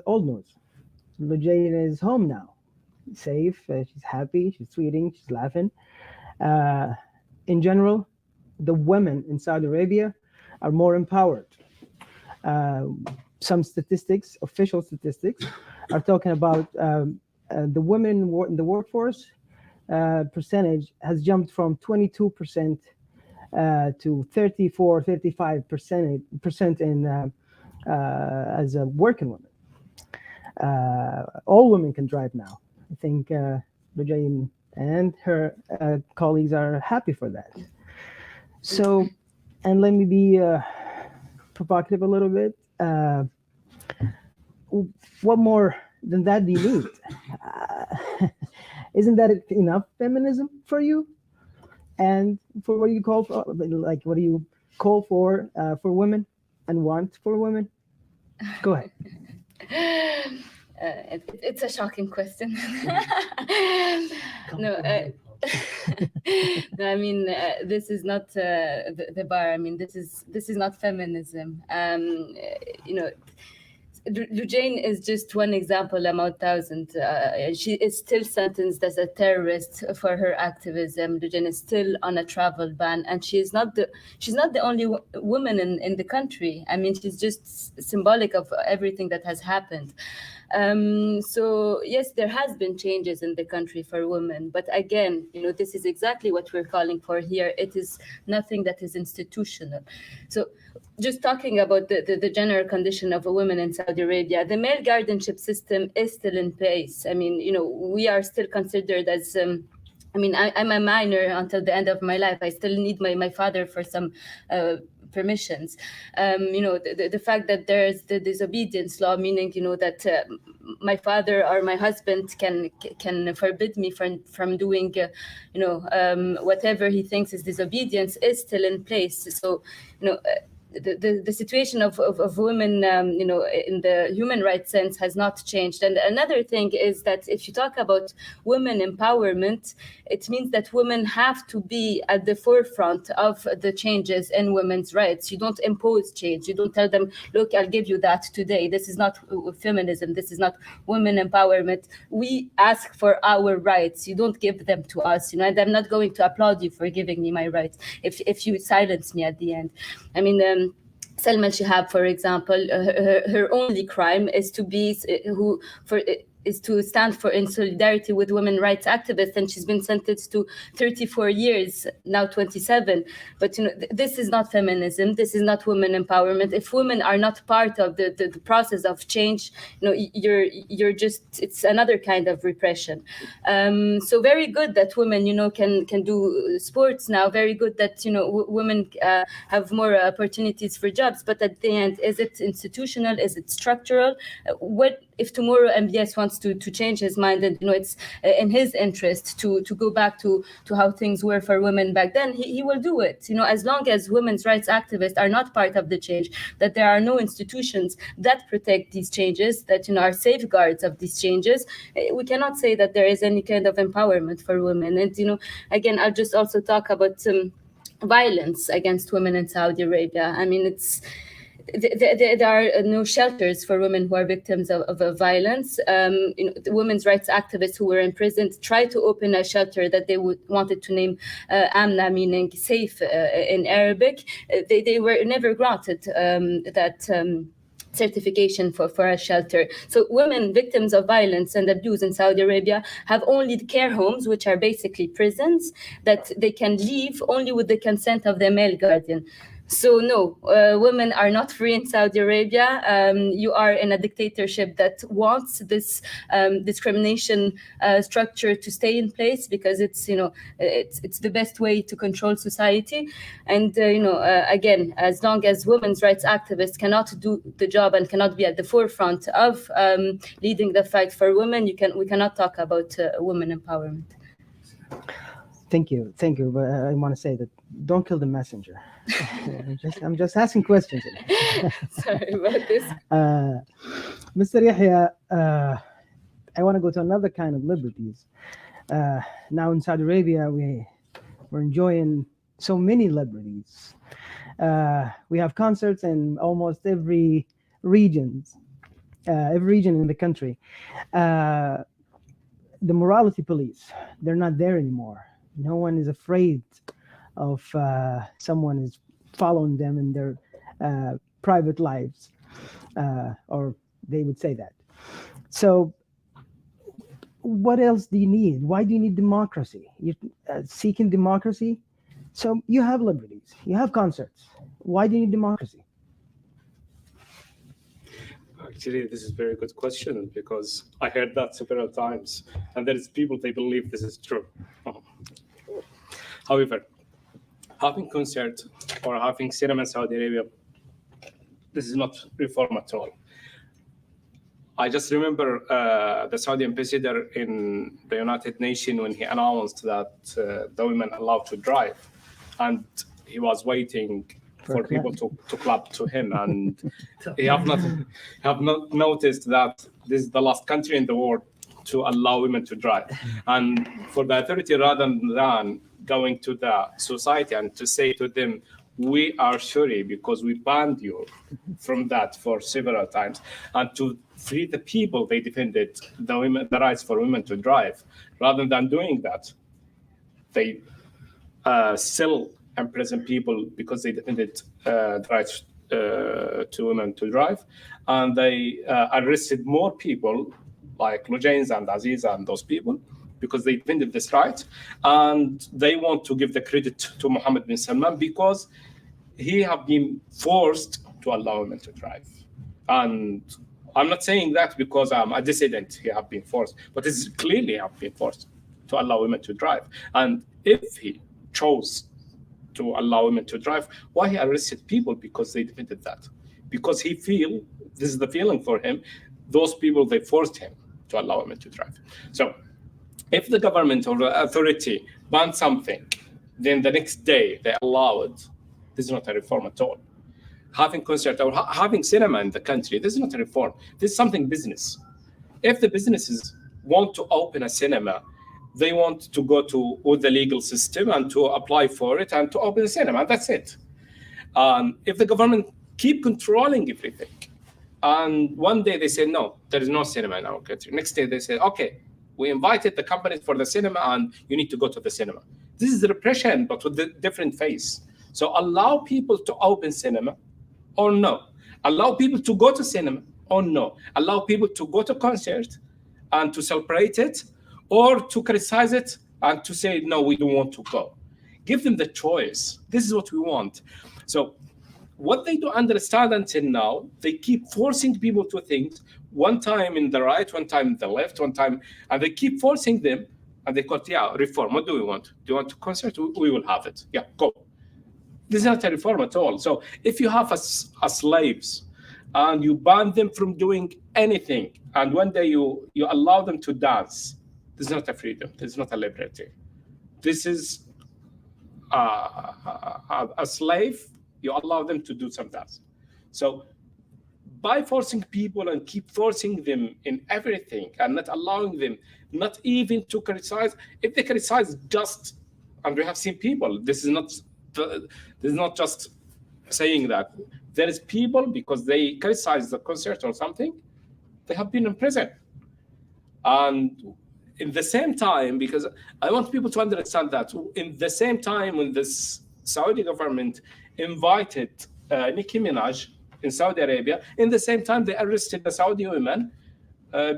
[SPEAKER 9] old news. Lujain is home now, safe. She's happy. She's tweeting. She's laughing. In general, the women in Saudi Arabia are more empowered. Some statistics, official statistics, are talking about the women in the workforce percentage has jumped from 22% to 34-35% in as a working woman. All women can drive now. I think Lujain and her colleagues are happy for that. So, and let me be provocative a little bit. What more than that do you need? Isn't that enough feminism for you? And for what do you call for? Like, what do you call for women and want for women? Go ahead.
[SPEAKER 11] It's a shocking question. No, I mean, this is not the bar. I mean, this is not feminism. Lujain is just one example among thousands. She is still sentenced as a terrorist for her activism. Lujain is still on a travel ban, and she's not the only woman in the country. I mean, she's just symbolic of everything that has happened. So yes, there has been changes in the country for women, but again, this is exactly what we're calling for here. It is nothing that is institutional. So just talking about the general condition of a woman in Saudi Arabia, the male guardianship system is still in place. I mean, we are still considered as I'm a minor until the end of my life. I still need my father for some permissions. The fact that there's the disobedience law, meaning that my father or my husband can forbid me from doing whatever he thinks is disobedience, is still in place. So the situation of women, in the human rights sense, has not changed. And another thing is that if you talk about women empowerment, it means that women have to be at the forefront of the changes in women's rights. You don't impose change. You don't tell them, look, I'll give you that today. This is not feminism. This is not women empowerment. We ask for our rights. You don't give them to us, and I'm not going to applaud you for giving me my rights if you silence me at the end. I mean, Salma al-Shihab, for example, her only crime is to be is to stand for in solidarity with women rights activists, and she's been sentenced to 34 years, now 27. But this is not feminism. This is not women empowerment. If women are not part of the process of change, you're just, it's another kind of repression. So very good that women, can do sports now. Very good that women have more opportunities for jobs. But at the end, is it institutional? Is it structural? What if tomorrow MBS wants to change his mind, and it's in his interest to go back to how things were for women back then, he will do it. As long as women's rights activists are not part of the change, that there are no institutions that protect these changes, that are safeguards of these changes, we cannot say that there is any kind of empowerment for women. And again, I'll just also talk about violence against women in Saudi Arabia. I mean, there are no shelters for women who are victims of violence. The women's rights activists who were imprisoned tried to open a shelter that they wanted to name Amna, meaning safe in Arabic. They were never granted that certification for a shelter. So women victims of violence and abuse in Saudi Arabia have only the care homes, which are basically prisons, that they can leave only with the consent of their male guardian. So no, women are not free in Saudi Arabia. You are in a dictatorship that wants this discrimination structure to stay in place because it's the best way to control society. And again, as long as women's rights activists cannot do the job and cannot be at the forefront of leading the fight for women, we cannot talk about women empowerment.
[SPEAKER 9] Thank you. But I want to say that don't kill the messenger. I'm just asking questions.
[SPEAKER 11] Sorry about this.
[SPEAKER 9] Mr. Yahya, I want to go to another kind of liberties. Now in Saudi Arabia, we're enjoying so many liberties. We have concerts in almost every region in the country. The morality police, they're not there anymore. No one is afraid of someone is following them in their private lives, or they would say that. So what else do you need? Why do you need democracy? You're seeking democracy. So you have liberties, you have concerts. Why do you need democracy?
[SPEAKER 8] Actually, this is a very good question because I heard that several times, and there is people, they believe this is true. However, having concert or having cinema in Saudi Arabia, this is not reform at all. I just remember the Saudi ambassador in the United Nations when he announced that the women allowed to drive, and he was waiting for people to clap to him, and he have not noticed that this is the last country in the world to allow women to drive. And for the authority, rather than going to the society and to say to them, we are sorry because we banned you from that for several times, and to free the people, they defended the rights for women to drive. Rather than doing that, they still imprison people because they defended the rights to women to drive, and they arrested more people like Lujains and Aziza and those people because they defended this right. And they want to give the credit to Mohammed bin Salman because he have been forced to allow women to drive. And I'm not saying that because I'm a dissident, he have been forced, but it's clearly have been forced to allow women to drive. And if he chose to allow women to drive, why he arrested people? Because they defended that. Because he feel, this is the feeling for him, those people, they forced him to allow women to drive. So if the government or the authority banned something, then the next day they allow it, this is not a reform at all. having concert or having cinema in the country. This is not a reform. This is something business. If the businesses want to open a cinema, they want to go to with the legal system and to apply for it and to open a cinema. That's it. If the government keep controlling everything, and one day they say, no, there is no cinema in our country. Next day they say, okay, we invited the companies for the cinema and you need to go to the cinema. This is repression, but with a different face. So allow people to open cinema or no. Allow people to go to cinema or no. Allow people to go to concert and to celebrate it, or to criticize it and to say, no, we don't want to go. Give them the choice. This is what we want. So what they don't understand until now, they keep forcing people to think, one time in the right, one time in the left, one time, and they keep forcing them, and they call, yeah, reform. What do we want? Do you want to concert? We will have it. Yeah, go. This is not a reform at all. So if you have a slaves and you ban them from doing anything, and one day you allow them to dance, this is not a freedom. This is not a liberty. This is a slave. You allow them to do some dance. So by forcing people and keep forcing them in everything and not allowing them, not even to criticize, if they criticize just, and we have seen people, this is not just saying that. There is people, because they criticize the concert or something, they have been in prison. And in the same time, because I want people to understand that, in the same time when the Saudi government invited Nicki Minaj in Saudi Arabia, in the same time they arrested the Saudi woman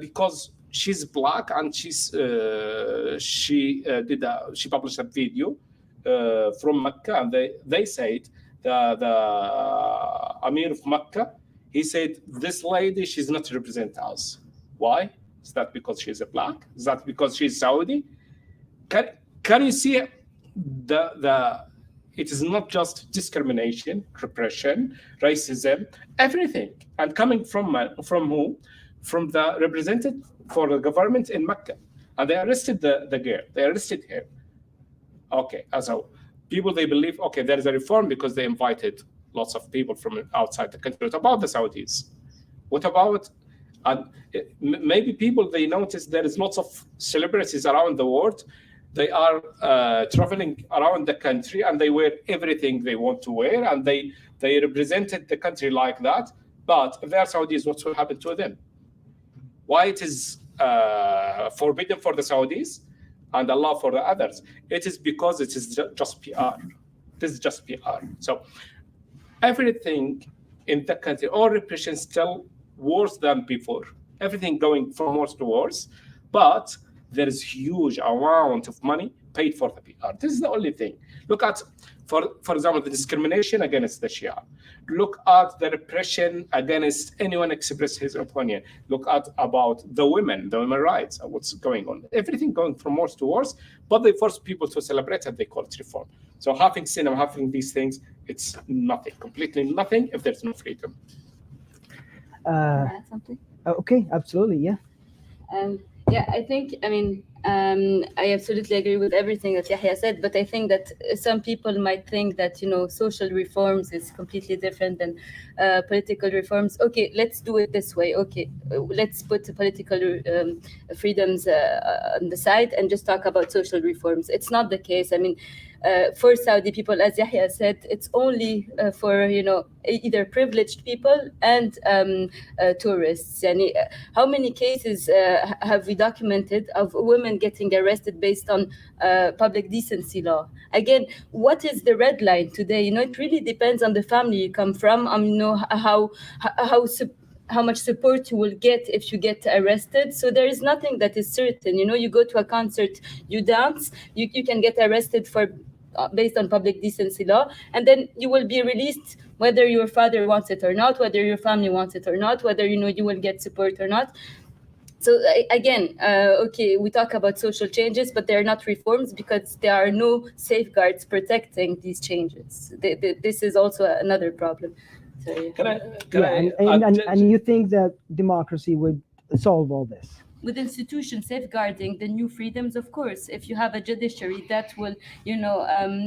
[SPEAKER 8] because she's black and she published a video from Mecca, and they said the Amir of Mecca, he said, this lady, she's not represent us. Why? Is that because she's a black? Is that because she's Saudi? Can you see it is not just discrimination, repression, racism, everything. And coming from who? From the representative for the government in Mecca. And they arrested the girl. They arrested her. Okay, so people, they believe, okay, there is a reform because they invited lots of people from outside the country. What about the Saudis? What about, maybe people, they notice there is lots of celebrities around the world. They are traveling around the country and they wear everything they want to wear, and they represented the country like that. But if they are Saudis, what will happen to them? Why it is forbidden for the Saudis and allowed for the others? It is because it is just PR. This is just PR. So everything in the country, all repression still worse than before. Everything going from worse to worse, but there is huge amount of money paid for the PR. This is the only thing. Look at, for example, the discrimination against the Shia. Look at the repression against anyone express his opinion. Look at about the women rights, what's going on. Everything going from worse to worse, but they force people to celebrate and they call it reform. So having cinema, having these things, it's nothing, completely nothing if there's no freedom.
[SPEAKER 11] Add something?
[SPEAKER 9] Okay, absolutely, yeah.
[SPEAKER 11] Yeah, I think, I absolutely agree with everything that Yahya said, but I think that some people might think that, social reforms is completely different than political reforms. Okay, let's do it this way. Okay, let's put the political freedoms on the side and just talk about social reforms. It's not the case. For Saudi people, as Yahya said, it's only for, either privileged people and tourists. How many cases have we documented of women getting arrested based on public decency law? Again, what is the red line today? It really depends on the family you come from, how much support you will get if you get arrested. So there is nothing that is certain. You go to a concert, you dance, you can get arrested for based on public decency law, and then you will be released whether your father wants it or not, whether your family wants it or not, whether you will get support or not. So again, okay, we talk about social changes, but they're not reforms because there are no safeguards protecting these changes. This is also another problem. So,
[SPEAKER 9] and you think that democracy would solve all this?
[SPEAKER 11] with institutions safeguarding the new freedoms, of course. If you have a judiciary that will,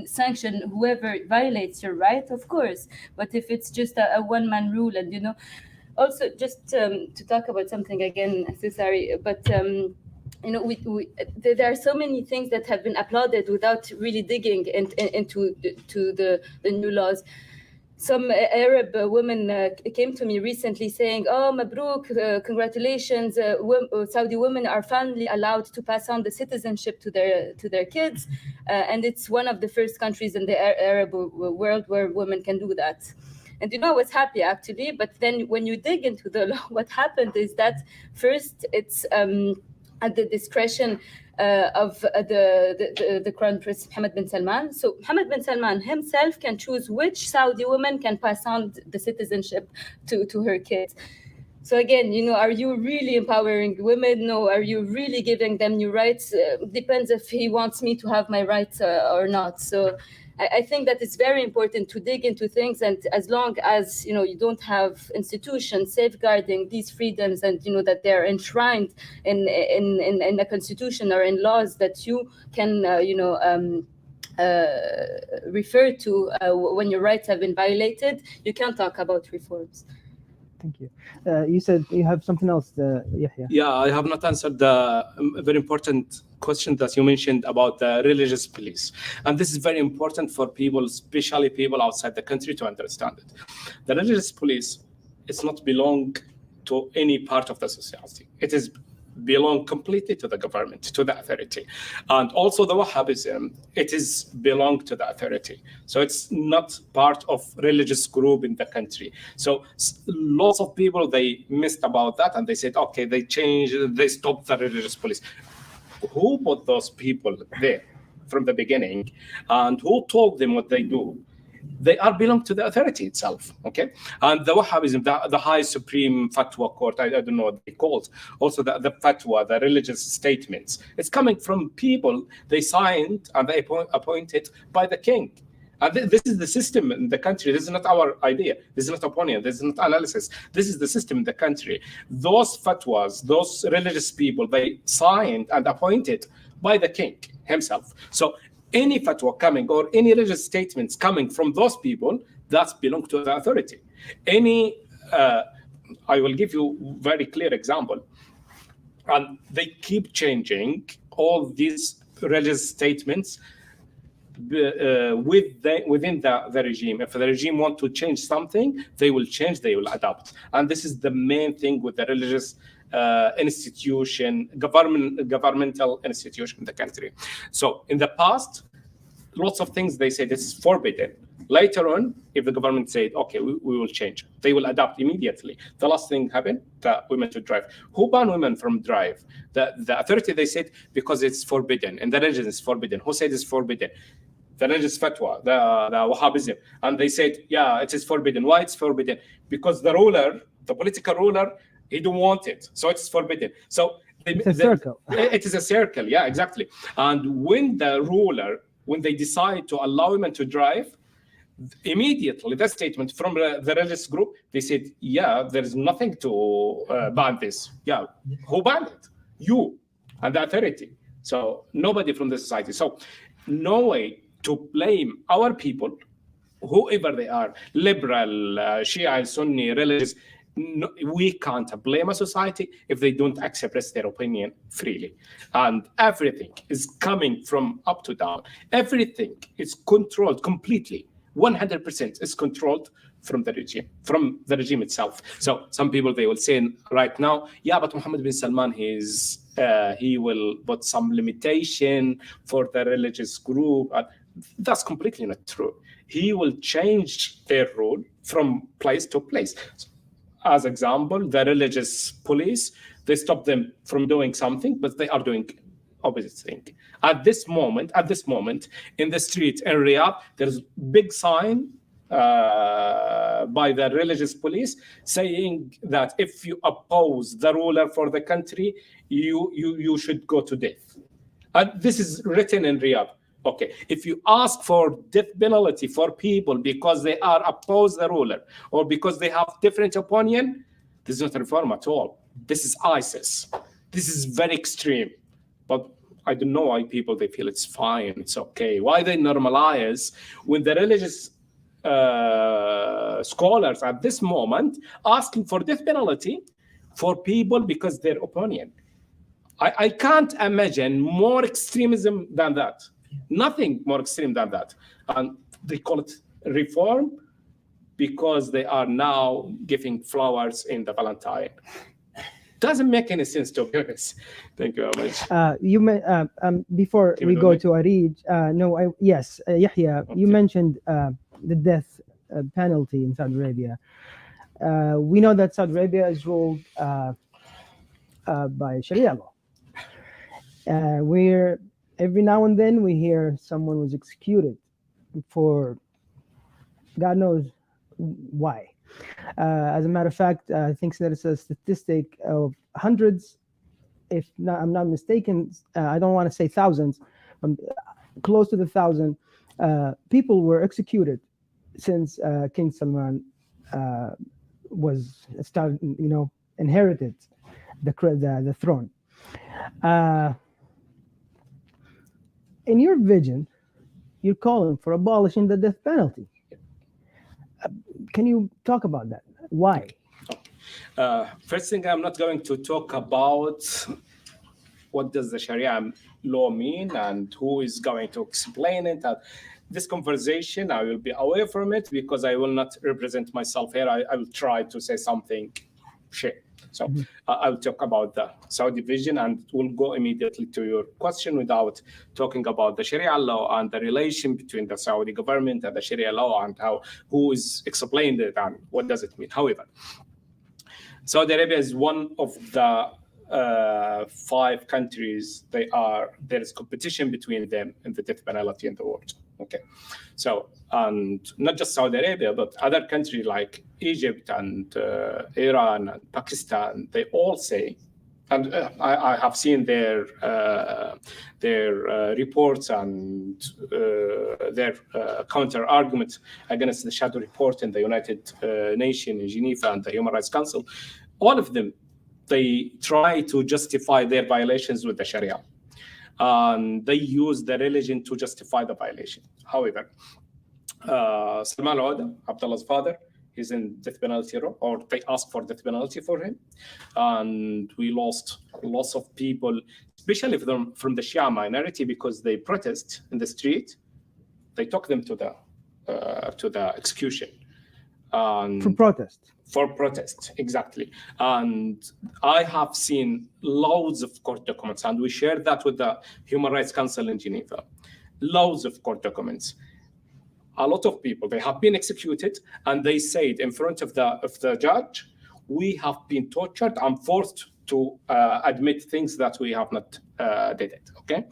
[SPEAKER 11] sanction whoever violates your right, of course. But if it's just a one-man rule, and also just to talk about something again, so sorry, but there are so many things that have been applauded without really digging into the new laws. Some Arab women came to me recently saying, "Oh, Mabruk, congratulations! Saudi women are finally allowed to pass on the citizenship to their kids, and it's one of the first countries in the Arab world where women can do that." And I was happy actually, but then when you dig into the law, what happened is that first it's at the discretion of the Crown Prince Mohammed bin Salman. So Mohammed bin Salman himself can choose which Saudi woman can pass on the citizenship to her kids. So again, are you really empowering women? No. Are you really giving them new rights? Depends if he wants me to have my rights or not. So I think that it's very important to dig into things, and as long as you don't have institutions safeguarding these freedoms, and that they're enshrined in a constitution or in laws that you can refer to when your rights have been violated, you can't talk about reforms.
[SPEAKER 9] Thank you. You said you have something else, Yahya.
[SPEAKER 8] Yeah, I have not answered the very important question that you mentioned about the religious police. And this is very important for people, especially people outside the country, to understand it. The religious police is not belong to any part of the society. It is belong completely to the government, to the authority. And also the Wahhabism, it is belong to the authority. So it's not part of religious group in the country. So lots of people, they missed about that, and they said, okay, they stopped the religious police. Who put those people there from the beginning, and who told them what they do? They are belong to the authority itself, okay? And the Wahhabism, the high supreme fatwa court, I don't know what they call it, also the fatwa, the religious statements, it's coming from people they signed and they appointed by the king. And this is the system in the country. This is not our idea. This is not opinion. This is not analysis. This is the system in the country. Those fatwas, those religious people, they signed and appointed by the king himself. So any fatwa coming or any religious statements coming from those people, that belong to the authority. I will give you a very clear example. And they keep changing all these religious statements within the regime. If the regime want to change something, they will change, they will adapt. And this is the main thing with the religious institution, governmental institution in the country. So in the past, lots of things they say this is forbidden. Later on, if the government said, okay, we will change, they will adapt immediately. The last thing happened, the women to drive. Who banned women from drive? The authority, they said, because it's forbidden, and the religion is forbidden. Who said it's forbidden? The religious fatwa, the Wahhabism. And they said, yeah, it is forbidden. Why it's forbidden? Because the ruler, the political ruler, he don't want it, so it's forbidden. So
[SPEAKER 9] it's a circle.
[SPEAKER 8] It is a circle, yeah, exactly. And when the ruler, when they decide to allow women to drive, immediately that statement from the religious group, they said, yeah, there is nothing to ban this. Yeah, who banned it? You and the authority. So nobody from the society. So no way to blame our people, whoever they are, liberal, Shia, Sunni, religious. No, we can't blame a society if they don't express their opinion freely. And everything is coming from up to down. Everything is controlled completely. 100% is controlled from the regime itself. So some people, they will say right now, yeah, but Mohammed bin Salman, he will put some limitation for the religious group. That's completely not true. He will change their rule from place to place. As example, the religious police, they stop them from doing something, but they are doing opposite thing. At this moment, in the street in Riyadh, there's big sign by the religious police saying that if you oppose the ruler for the country, you should go to death. And this is written in Riyadh. Okay, if you ask for death penalty for people because they are opposed the ruler or because they have different opinion, this is not reform at all. This is ISIS. This is very extreme, but I don't know why people, they feel it's fine, it's okay. Why they normalize when the religious scholars at this moment asking for death penalty for people because their opinion. I can't imagine more extremism than that. Nothing more extreme than that. And they call it reform because they are now giving flowers in the Valentine. Doesn't make any sense, to be honest. Thank you very much.
[SPEAKER 9] Before we go to Arij, Yahya, you mentioned the death penalty in Saudi Arabia. We know that Saudi Arabia is ruled by Sharia law. Where every now and then we hear someone was executed for God knows why. As a matter of fact, I think that it's a statistic of hundreds, if not, I'm not mistaken, I don't want to say thousands, close to 1,000 people were executed since King Salman was started, inherited the throne. In your vision, you're calling for abolishing the death penalty. Can you talk about that? Why?
[SPEAKER 8] First thing, I'm not going to talk about what does the Sharia law mean and who is going to explain it. This conversation, I will be away from it because I will not represent myself here. I will try to say something shit. So I will talk about the Saudi vision and we'll go immediately to your question without talking about the Sharia law and the relation between the Saudi government and the Sharia law and who is explained it and what does it mean. However, Saudi Arabia is one of the 5 countries. There is competition between them in the death penalty in the world. Okay, so and not just Saudi Arabia, but other countries like Egypt and Iran and Pakistan, they all say, and I have seen their reports and their counter arguments against the shadow report in the United Nations in Geneva and the Human Rights Council. All of them, they try to justify their violations with the Sharia. And they use the religion to justify the violation. However, Salman al-Auda, Abdullah's father, is in death penalty, or they asked for death penalty for him. And we lost lots of people, especially from the Shia minority, because they protest in the street. They took them to the execution. For protest, exactly. And I have seen loads of court documents, and we shared that with the Human Rights Council in Geneva. Loads of court documents. A lot of people, they have been executed, and they said in front of the judge, we have been tortured and forced to admit things that we have not did it. Okay,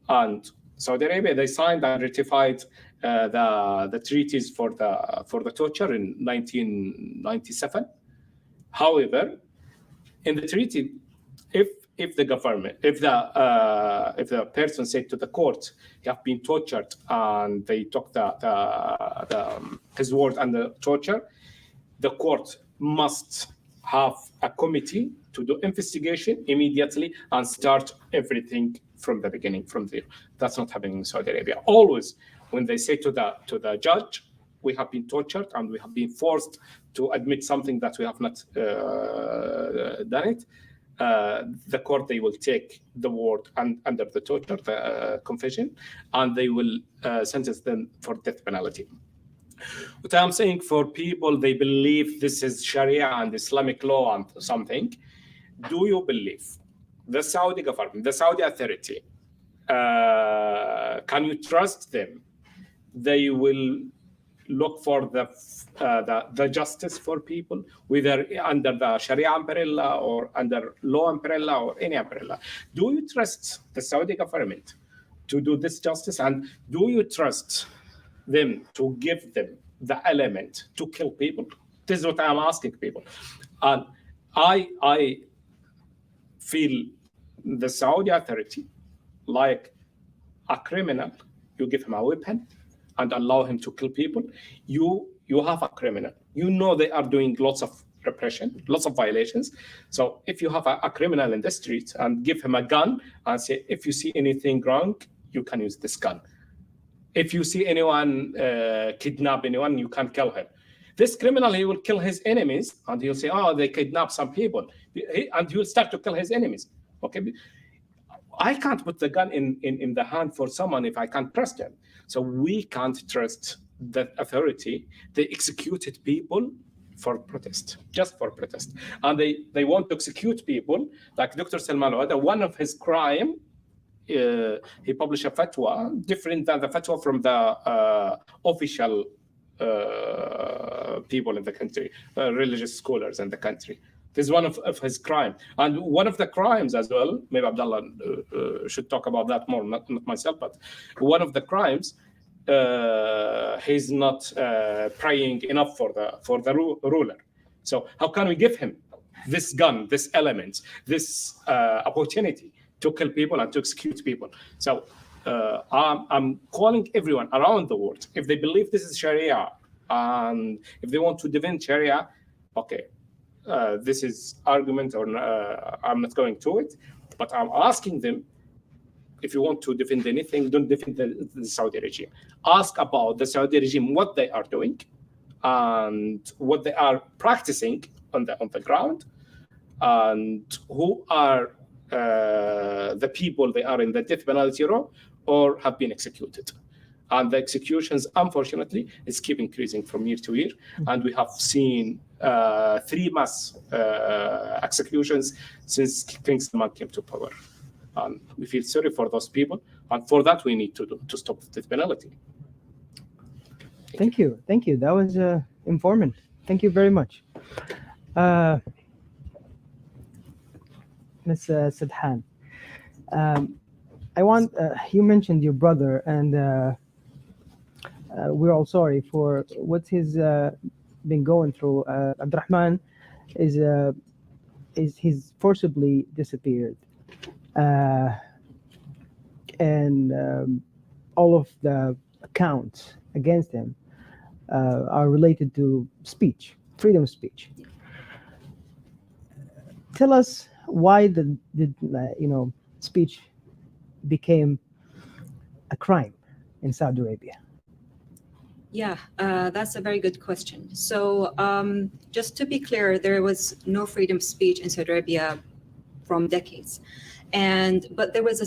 [SPEAKER 8] and Saudi Arabia, they signed and ratified the treaties for the torture in 1997. However, in the treaty, if the person said to the court he have been tortured and they took his word under torture, the court must have a committee to do investigation immediately and start everything from the beginning, from there. That's not happening in Saudi Arabia. Always, when they say to the judge, we have been tortured and we have been forced to admit something that we have not done it, the court, they will take the word under the torture, the confession, and they will sentence them for death penalty. What I'm saying, for people, they believe this is Sharia and Islamic law and something. Do you believe the Saudi government, the Saudi authority, can you trust them? They will look for the justice for people, whether under the Sharia umbrella or under law umbrella or any umbrella. Do you trust the Saudi government to do this justice? And do you trust them to give them the element to kill people? This is what I'm asking people. And I feel the Saudi authority like a criminal. You give him a weapon and allow him to kill people. You have a criminal. You know they are doing lots of repression, lots of violations. So if you have a criminal in the street and give him a gun and say, if you see anything wrong, you can use this gun. If you see anyone kidnap anyone, you can kill him. This criminal, he will kill his enemies, and he'll say, oh, they kidnapped some people. And he will start to kill his enemies. Okay, I can't put the gun in the hand for someone if I can't trust him. So we can't trust the authority. They executed people for protest, just for protest. And they want to execute people, like Dr. Salman al-Ouda. One of his crime, he published a fatwa, different than the fatwa from the official people in the country, religious scholars in the country. This is one of his crimes. And one of the crimes as well, maybe Abdullah should talk about that more, not myself, but one of the crimes, he's not praying enough for the ruler. So how can we give him this gun, this element, this opportunity to kill people and to execute people? So I'm calling everyone around the world, if they believe this is Sharia and if they want to defend Sharia, okay, this is argument, or I'm not going to it, but I'm asking them, if you want to defend anything, don't defend the Saudi regime. Ask about the Saudi regime, what they are doing and what they are practicing on the ground, and who are the people they are in the death penalty row or have been executed. And the executions, unfortunately, is keep increasing from year to year. And we have seen 3 mass executions since King Salman came to power. And we feel sorry for those people. And for that, we need to stop the death penalty.
[SPEAKER 9] Thank you. That was informative. Thank you very much. Ms. Sudhan, I want, you mentioned your brother, and we're all sorry for what he's been going through. Abdurrahman he's forcibly disappeared, and all of the accounts against him are related to speech, freedom of speech. Tell us why did speech became a crime in Saudi Arabia?
[SPEAKER 12] Yeah, that's a very good question. So just to be clear, there was no freedom of speech in Saudi Arabia from decades. But there was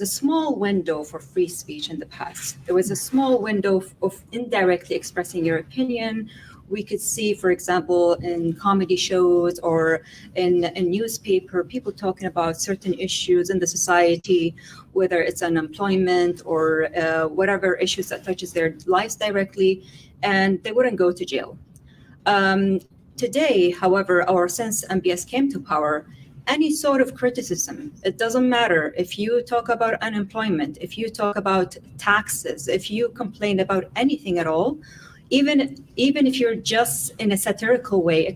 [SPEAKER 12] a small window for free speech in the past. There was a small window of indirectly expressing your opinion. We could see, for example, in comedy shows or in a newspaper, people talking about certain issues in the society, whether it's unemployment or whatever issues that touches their lives directly, and they wouldn't go to jail. Today, however, or since MBS came to power, any sort of criticism, it doesn't matter if you talk about unemployment, if you talk about taxes, if you complain about anything at all, even if you're just in a satirical way,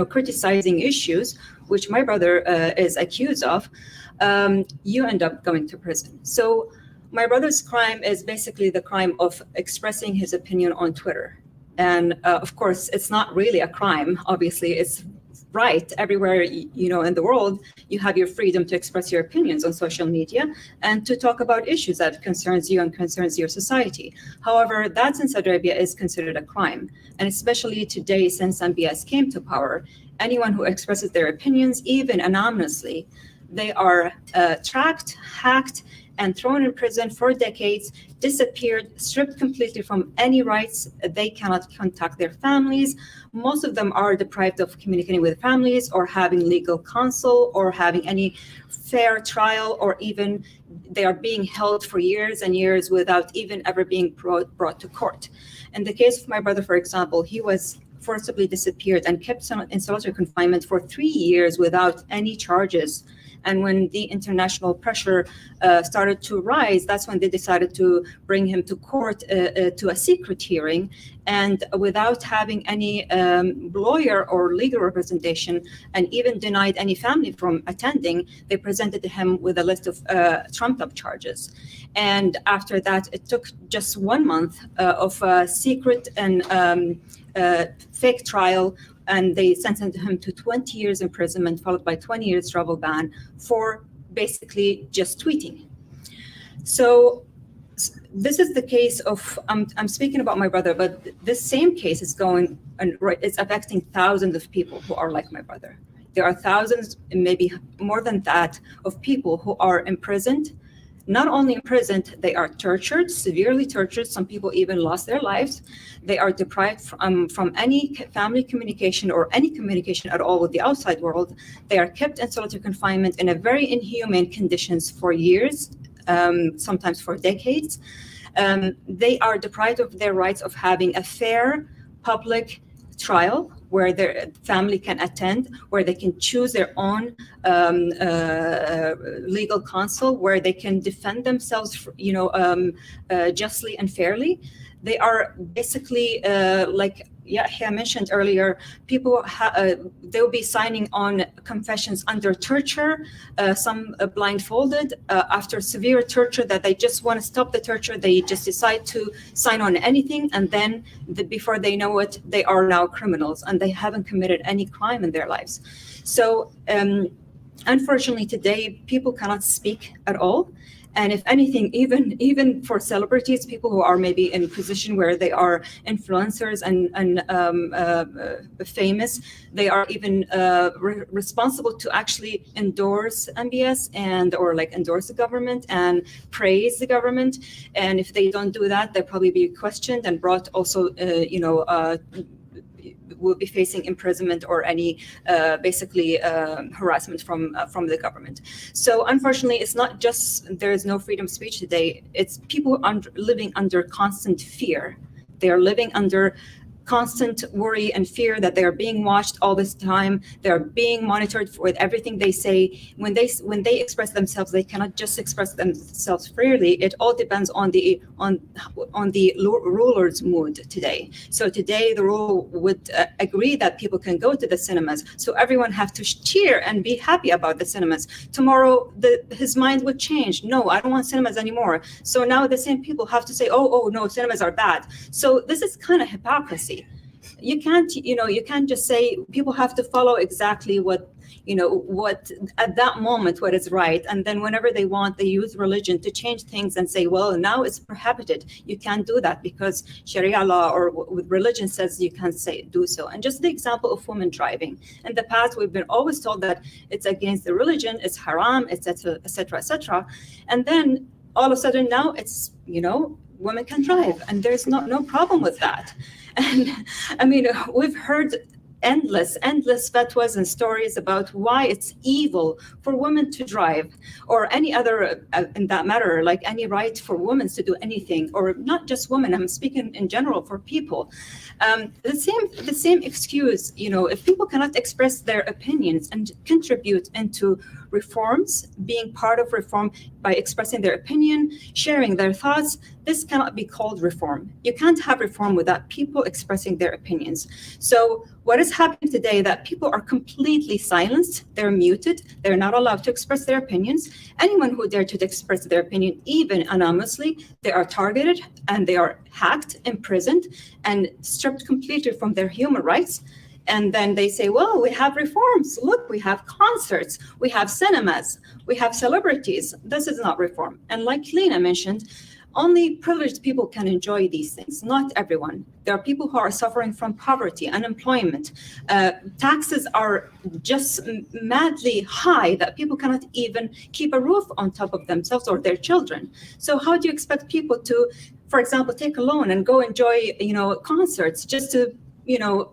[SPEAKER 12] criticizing issues, which my brother is accused of, you end up going to prison. So my brother's crime is basically the crime of expressing his opinion on Twitter. And of course, it's not really a crime. Obviously, it's right everywhere, in the world, you have your freedom to express your opinions on social media and to talk about issues that concerns you and concerns your society. However, that in Saudi Arabia is considered a crime. And especially today, since MBS came to power, anyone who expresses their opinions, even anonymously, they are tracked, hacked, and thrown in prison for decades, disappeared, stripped completely from any rights. They cannot contact their families. Most of them are deprived of communicating with families or having legal counsel or having any fair trial, or even they are being held for years and years without even ever being brought to court. In the case of my brother, for example, he was forcibly disappeared and kept in solitary confinement for 3 years without any charges. And when the international pressure started to rise, that's when they decided to bring him to court to a secret hearing. And without having any lawyer or legal representation, and even denied any family from attending, they presented him with a list of trumped-up charges. And after that, it took just 1 month of a secret and fake trial and they sentenced him to 20 years imprisonment, followed by 20 years travel ban for basically just tweeting. So this is the case of, I'm speaking about my brother, but this same case is going and it's affecting thousands of people who are like my brother. There are thousands, maybe more than that, of people who are imprisoned. Not only imprisoned, they are tortured, severely tortured. Some people even lost their lives. They are deprived from any family communication or any communication at all with the outside world. They are kept in solitary confinement in a very inhumane conditions for years, sometimes for decades. They are deprived of their rights of having a fair public trial where their family can attend, where they can choose their own legal counsel, where they can defend themselves, justly and fairly. They are basically like Yahya mentioned earlier, people they'll be signing on confessions under torture, some blindfolded after severe torture that they just want to stop the torture. They just decide to sign on anything, and then before they know it, they are now criminals and they haven't committed any crime in their lives. So unfortunately today, people cannot speak at all. And if anything, even for celebrities, people who are maybe in a position where they are influencers and famous, they are even responsible to actually endorse MBS or like endorse the government and praise the government. And if they don't do that, they'll probably be questioned and brought also, will be facing imprisonment or any basically harassment from the government. So unfortunately, it's not just there is no freedom of speech today. It's people living under constant fear. They are living under constant worry and fear that they are being watched all this time. They are being monitored with everything they say. When they express themselves, they cannot just express themselves freely. It all depends on the ruler's mood today. So today the ruler would agree that people can go to the cinemas. So everyone have to cheer and be happy about the cinemas. Tomorrow his mind would change. No, I don't want cinemas anymore. So now the same people have to say, oh no, cinemas are bad. So this is kind of hypocrisy. You can't just say people have to follow exactly what at that moment what is right, and then whenever they want, they use religion to change things and say, well, now it's prohibited. You can't do that because Sharia law or with religion says you can't do so. And just the example of women driving. In the past, we've been always told that it's against the religion, it's haram, etc., etc., etc. And then all of a sudden now it's women can drive, and there's no problem with that. And I mean, we've heard endless fatwas and stories about why it's evil for women to drive, or any other, in that matter, like any right for women to do anything, or not just women. I'm speaking in general for people. The same excuse, if people cannot express their opinions and contribute into reforms, being part of reform by expressing their opinion, sharing their thoughts, this cannot be called reform. You can't have reform without people expressing their opinions. So what is happening today that people are completely silenced, they're muted, they're not allowed to express their opinions. Anyone who dares to express their opinion, even anonymously, they are targeted and they are hacked, imprisoned, and stripped completely from their human rights. And then they say, well, we have reforms. Look, we have concerts, we have cinemas, we have celebrities. This is not reform. And like Lina mentioned, only privileged people can enjoy these things, not everyone. There are people who are suffering from poverty, unemployment. Taxes are just madly high that people cannot even keep a roof on top of themselves or their children. So how do you expect people to, for example, take a loan and go enjoy, concerts just to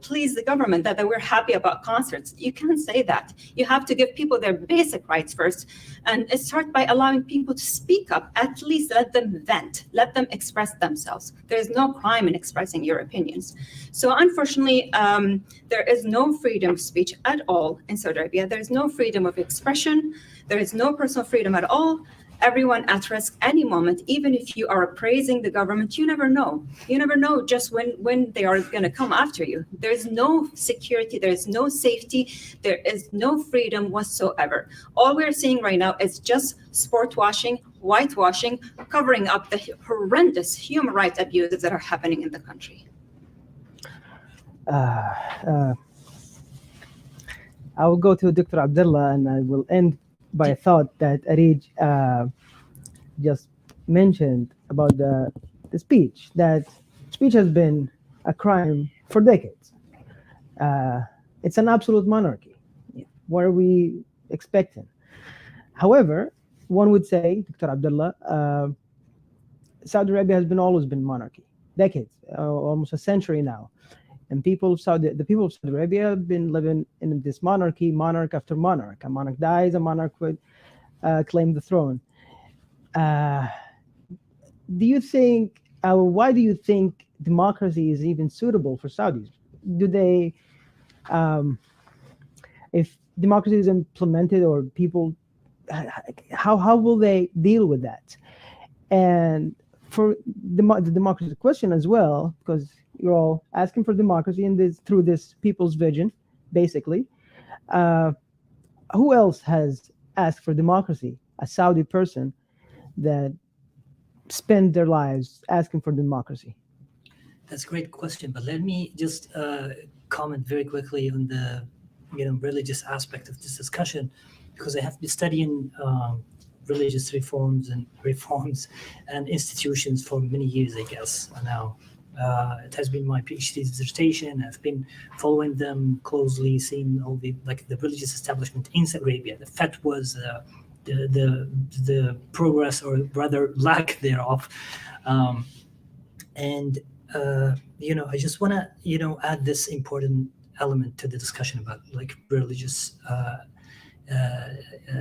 [SPEAKER 12] please the government that we're happy about concerts? You can't say that. You have to give people their basic rights first. And it starts by allowing people to speak up. At least let them vent, let them express themselves. There's no crime in expressing your opinions. So unfortunately, there is no freedom of speech at all in Saudi Arabia. There's no freedom of expression. There is no personal freedom at all. Everyone at risk any moment. Even if you are praising the government, you never know. You never know just when they are going to come after you. There's no security. There's no safety. There is no freedom whatsoever. All we're seeing right now is just sport washing, whitewashing, covering up the horrendous human rights abuses that are happening in the country.
[SPEAKER 9] I will go to Dr. Abdullah, and I will end by a thought that Arij just mentioned about the speech. That speech has been a crime for decades. It's an absolute monarchy. What are we expecting? However, one would say, Dr. Abdullah, Saudi Arabia has always been monarchy, decades, almost a century now. And the people of Saudi Arabia have been living in this monarchy, monarch after monarch. A monarch dies, a monarch would claim the throne. Do you think, why do you think democracy is even suitable for Saudis? Do they, if democracy is implemented, or people, how will they deal with that? And for the democracy question as well, because you're all asking for democracy through this people's vision, basically. Who else has asked for democracy? A Saudi person that spend their lives asking for democracy?
[SPEAKER 13] That's a great question, but let me just comment very quickly on the religious aspect of this discussion, because I have been studying religious reforms and institutions for many years, I guess, now. It has been my PhD dissertation. I've been following them closely, seeing all the religious establishment in Saudi Arabia, the fatwas, the progress, or rather lack thereof. I just want to add this important element to the discussion about religious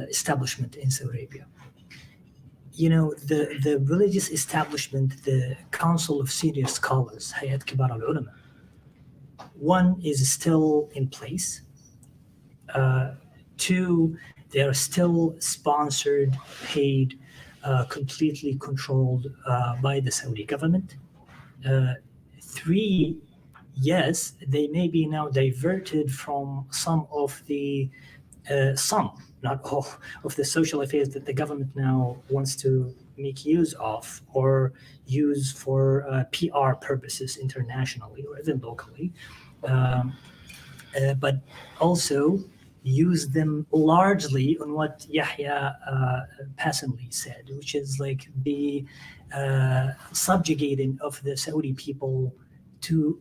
[SPEAKER 13] establishment in Saudi Arabia. The religious establishment, the Council of Senior Scholars, Hayat Kibar al-Ulama, one is still in place. Two, they are still sponsored, paid, completely controlled by the Saudi government. Three, yes, they may be now diverted from some of the not all of the social affairs that the government now wants to make use of or use for PR purposes internationally or even locally, but also use them largely on what Yahya passingly said, which is the subjugating of the Saudi people to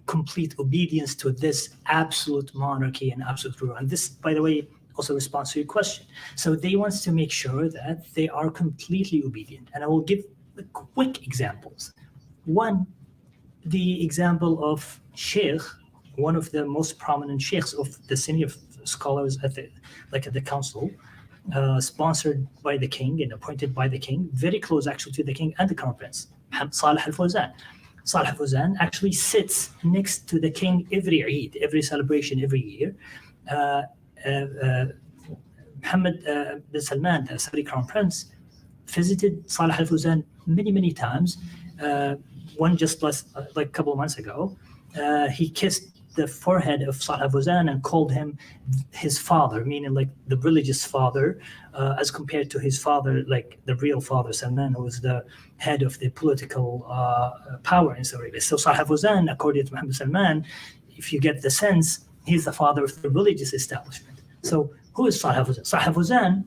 [SPEAKER 13] complete obedience to this absolute monarchy and absolute rule. And this, by the way, also responds to your question. So they want to make sure that they are completely obedient. And I will give quick examples. One, the example of Sheikh, one of the most prominent sheikhs of the senior scholars at the council, sponsored by the king and appointed by the king, very close actually to the king and the crown prince, Salih al-Fawzan. Salih al-Fawzan actually sits next to the king every Eid, every celebration every year. Mohammed bin Salman, the Saudi crown prince, visited Salih al-Fawzan many times. One just a couple of months ago, he kissed the forehead of Salih al-Fawzan and called him his father, meaning the religious father, as compared to his father, the real father, Salman, who was the head of the political power in Saudi Arabia. So Salih al-Fawzan, according to Mohammed Salman, if you get the sense, he's the father of the religious establishment. So who is Salih al-Fawzan? Salih al-Fawzan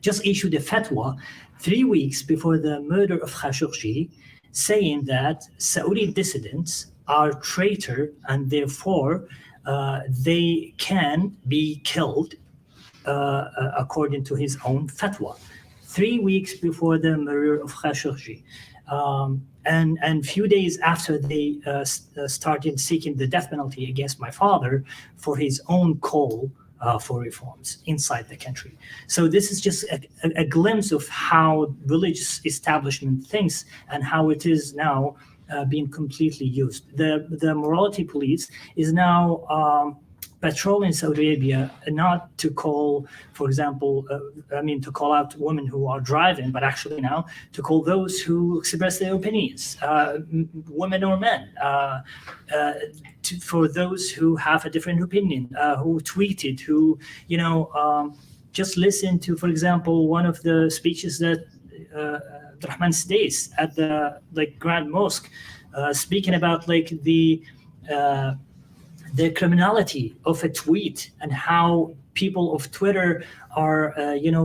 [SPEAKER 13] just issued a fatwa 3 weeks before the murder of Khashoggi, saying that Saudi dissidents are traitor and therefore they can be killed according to his own fatwa. 3 weeks before the murder of Khashoggi. And few days after they started seeking the death penalty against my father for his own call for reforms inside the country. So this is just a glimpse of how religious establishment thinks and how it is now being completely used. The morality police is now patrolling Saudi Arabia, not to call, for example, to call out women who are driving, but actually now to call those who express their opinions, women or men, for those who have a different opinion, who tweeted, who, just listen to, for example, one of the speeches that Abdurrahman Sudais at the Grand Mosque, speaking about the the criminality of a tweet and how people of Twitter are,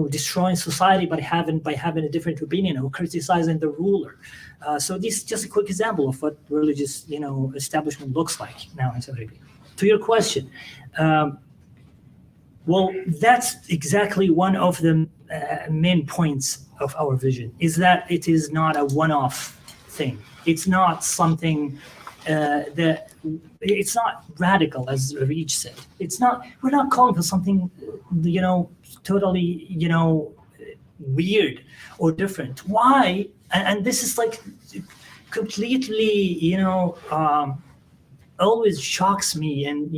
[SPEAKER 13] destroying society by having a different opinion or criticizing the ruler. So this is just a quick example of what religious, establishment looks like now in Saudi Arabia. To your question, well, that's exactly one of the main points of our vision, is that it is not a one-off thing. It's not something that it's not radical, as Arij said. We're not calling for something, totally, weird or different. Why? And this is like completely, always shocks me, and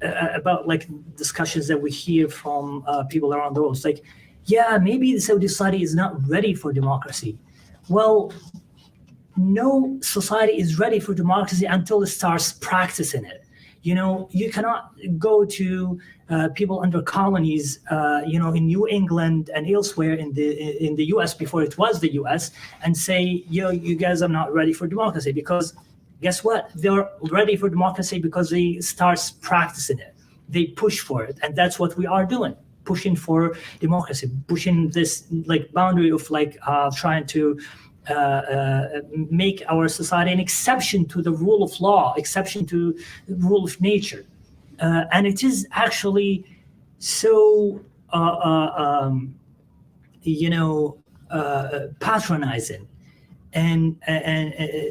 [SPEAKER 13] about like discussions that we hear from people around the world. It's like, yeah, maybe the Saudi society is not ready for democracy. Well, no society is ready for democracy until it starts practicing it. You cannot go to people under colonies, in New England and elsewhere in the U.S. before it was the U.S. and say, you guys are not ready for democracy, because guess what? They're ready for democracy because they start practicing it. They push for it, and that's what we are doing. Pushing for democracy, pushing this like boundary of like trying to make our society an exception to the rule of law, exception to the rule of nature. And it is actually so, patronizing. And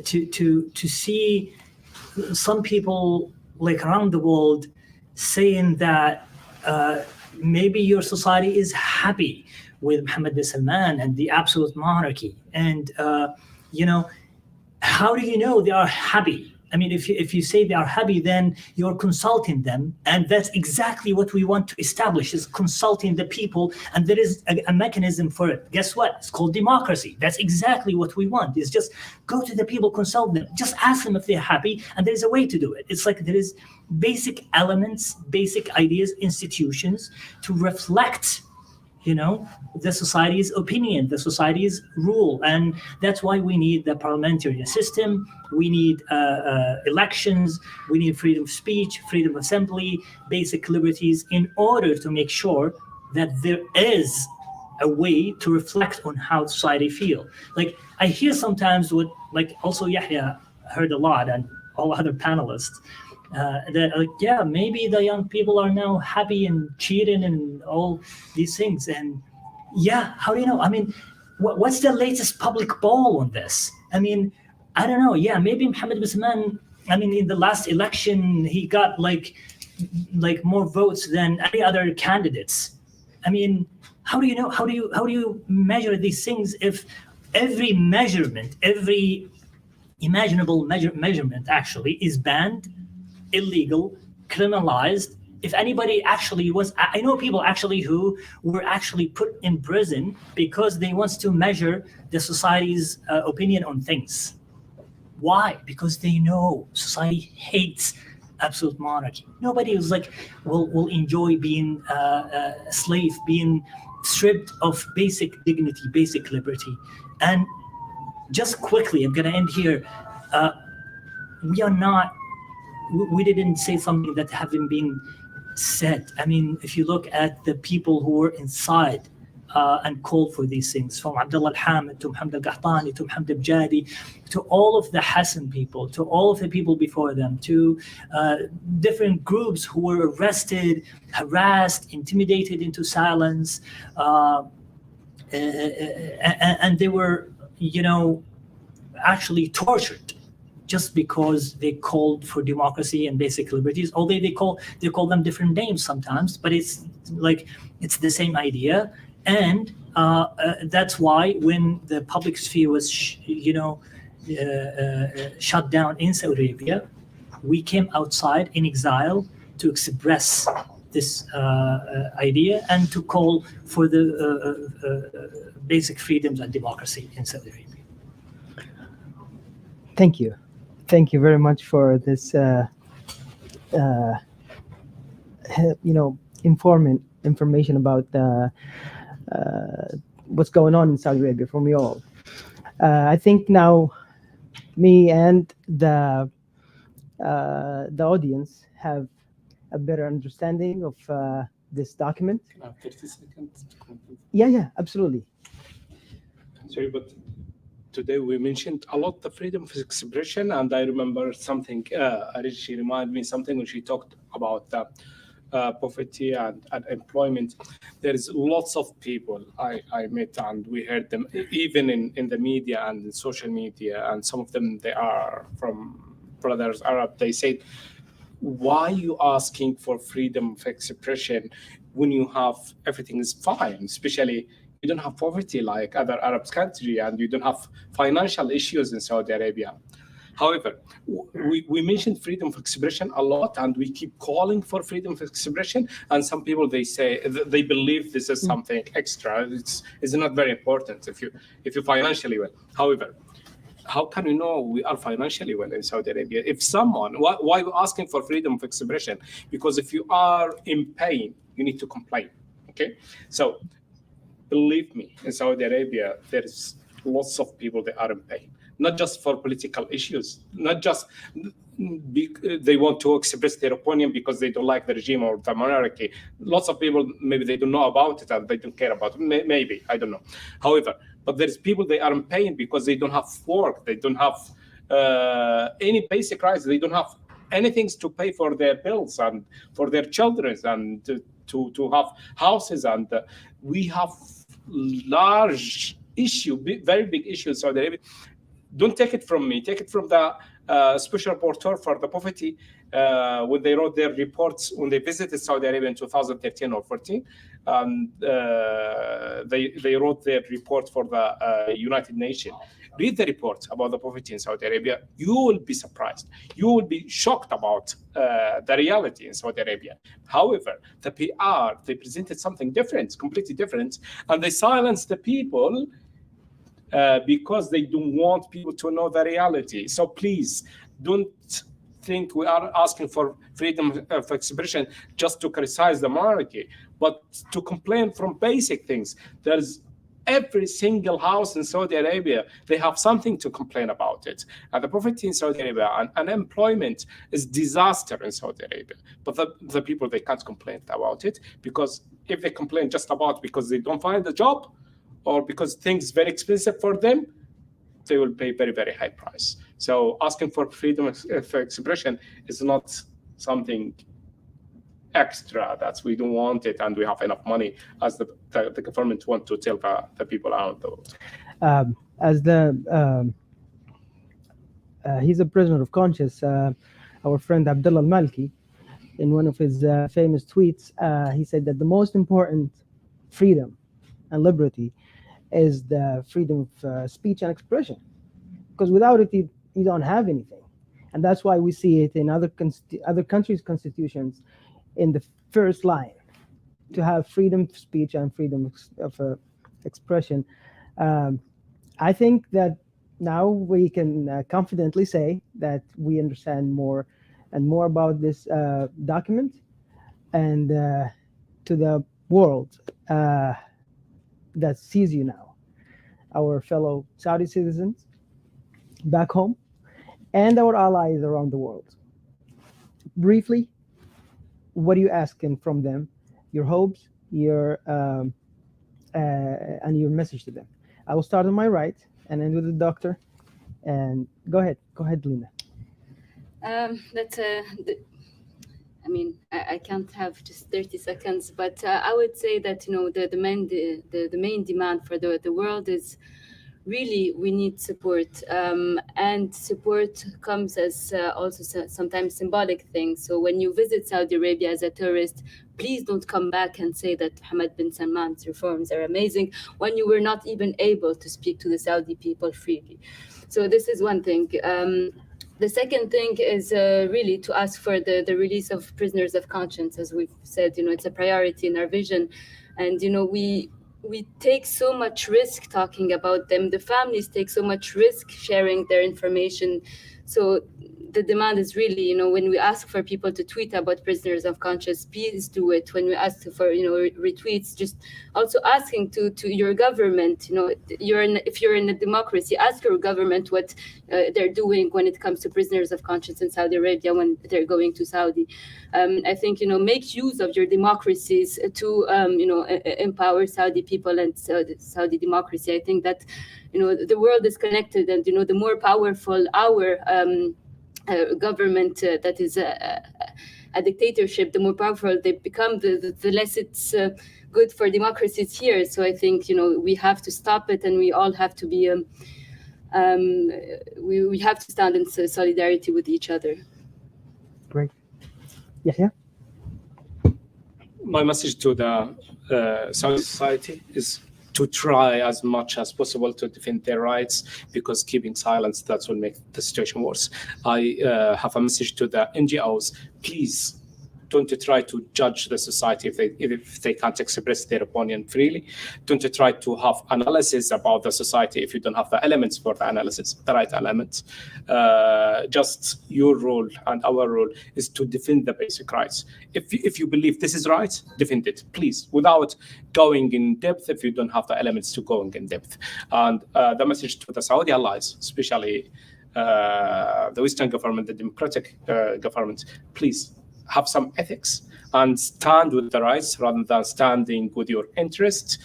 [SPEAKER 13] to see some people like around the world saying that maybe your society is happy with Mohammed bin Salman and the absolute monarchy, and how do you know they are happy? I mean, if you say they are happy, then you're consulting them, and that's exactly what we want to establish, is consulting the people, and there is a mechanism for it. Guess what? It's called democracy. That's exactly what we want, is just go to the people, consult them, just ask them if they're happy, and there's a way to do it. It's like there is basic elements, basic ideas, institutions to reflect the society's opinion, the society's rule. And that's why we need the parliamentary system. We need elections. We need freedom of speech, freedom of assembly, basic liberties, in order to make sure that there is a way to reflect on how society feel. Like I hear sometimes what, like also Yahya heard a lot, and all other panelists, that like, yeah, maybe the young people are now happy and cheating and all these things. And yeah, how do you know? I mean, what's the latest public poll on this? I mean, I don't know. Yeah, maybe Mohammed bin Salman, I mean, in the last election, he got like more votes than any other candidates. I mean, how do you know? How do you measure these things if every measurement, every imaginable measurement actually is banned, illegal, criminalized? If anybody actually was, I know people actually who were actually put in prison because they want to measure the society's opinion on things. Why? Because they know society hates absolute monarchy. Nobody is like will enjoy being a slave, being stripped of basic dignity, basic liberty. And just quickly, I'm gonna end here. We didn't say something that haven't been said. I mean, if you look at the people who were inside and called for these things, from Abdullah al-Hamid to Mohammed al-Qahtani to Mohammed al-Jadi, to all of the Hassan people, to all of the people before them, to different groups who were arrested, harassed, intimidated into silence, and they were, actually tortured just because they called for democracy and basic liberties. Although they call them different names sometimes, but it's the same idea. And that's why when the public sphere was shut down in Saudi Arabia, we came outside in exile to express this idea and to call for the basic freedoms and democracy in Saudi Arabia.
[SPEAKER 9] Thank you. Thank you very much for this, information about what's going on in Saudi Arabia from you all. I think now me and the audience have a better understanding of this document.
[SPEAKER 8] Can I have 30 seconds to conclude?
[SPEAKER 9] Yeah, absolutely.
[SPEAKER 8] Sorry, but today we mentioned a lot the freedom of expression, and I remember something. Arij, she reminded me something when she talked about poverty and employment. There is lots of people I met, and we heard them even in the media and in social media, and some of them, they are from brothers Arab. They said, why are you asking for freedom of expression when you have everything is fine, especially you don't have poverty like other Arab countries, and you don't have financial issues in Saudi Arabia. However, we mentioned freedom of expression a lot, and we keep calling for freedom of expression. And some people, they say, they believe this is something extra. It's not very important if you financially well. However, how can we know we are financially well in Saudi Arabia? If someone, why are we asking for freedom of expression? Because if you are in pain, you need to complain. Okay, so believe me, in Saudi Arabia, there's lots of people that are in pain. Not just for political issues, not just they want to express their opinion because they don't like the regime or the monarchy. Lots of people, maybe they don't know about it and they don't care about it. Maybe, I don't know. However, but there's people, they are in pain because they don't have work. They don't have any basic rights. They don't have anything to pay for their bills and for their children and to have houses. And we have large issue, very big issue in Saudi Arabia. Don't take it from me. Take it from the Special Rapporteur for the Poverty when they wrote their reports when they visited Saudi Arabia in 2013 or 14. They wrote their report for the United Nations. Read the report about the poverty in Saudi Arabia. You will be surprised. You will be shocked about the reality in Saudi Arabia. However, the PR, they presented something different, completely different, and they silenced the people because they don't want people to know the reality. So please, don't think we are asking for freedom of expression just to criticize the monarchy, but to complain from basic things. There's every single house in Saudi Arabia, they have something to complain about it. And the poverty in Saudi Arabia and unemployment is disaster in Saudi Arabia. But the people, they can't complain about it, because if they complain just about because they don't find a job, or because things very expensive for them, they will pay very, very high price. So asking for freedom of expression is not something extra that we don't want it and we have enough money, as the government want to tell the people around the world.
[SPEAKER 9] He's a prisoner of conscience. Our friend Abdullah al-Malki, in one of his famous tweets, he said that the most important freedom and liberty is the freedom of speech and expression, because without it you don't have anything. And that's why we see it in other countries' constitutions in the first line, to have freedom of speech and freedom of expression. I think that now we can confidently say that we understand more and more about this document, and to the world that sees you now, our fellow Saudi citizens back home and our allies around the world. Briefly, what are you asking from them? Your hopes, your and your message to them. I will start on my right and end with the doctor. And go ahead, Lina.
[SPEAKER 11] I can't have just 30 seconds, but I would say that the main demand for the world is really we need support, and support comes as also sometimes symbolic things. So when you visit Saudi Arabia as a tourist, please don't come back and say that Mohammed bin Salman's reforms are amazing when you were not even able to speak to the Saudi people freely. So this is one thing. The second thing is really to ask for the release of prisoners of conscience. As we've said, it's a priority in our vision. And, we take so much risk talking about them. The families take so much risk sharing their information. So the demand is really, you know, when we ask for people to tweet about prisoners of conscience, please do it. When we ask for, you know, retweets, just also asking to your government, you know, if you're in a democracy, ask your government what they're doing when it comes to prisoners of conscience in Saudi Arabia when they're going to Saudi. I think, you know, make use of your democracies to, you know, empower Saudi people and Saudi democracy. I think that, you know, the world is connected, and, you know, the more powerful our government that is a dictatorship, the more powerful they become, the less it's good for democracies here. So I think, you know, we have to stop it, and we all have to be, we have to stand in solidarity with each other.
[SPEAKER 9] Great. Yahya?
[SPEAKER 8] My message to the Saudi society is to try as much as possible to defend their rights, because keeping silence, that will make the situation worse. I have a message to the NGOs. Please don't try to judge the society if they can't express their opinion freely. Don't try to have analysis about the society if you don't have the elements for the analysis, the right elements. Just your role and our role is to defend the basic rights. If you believe this is right, defend it, please, without going in depth if you don't have the elements to go in depth. And the message to the Saudi allies, especially the Western government, the democratic government, please have some ethics and stand with the rights rather than standing with your interests.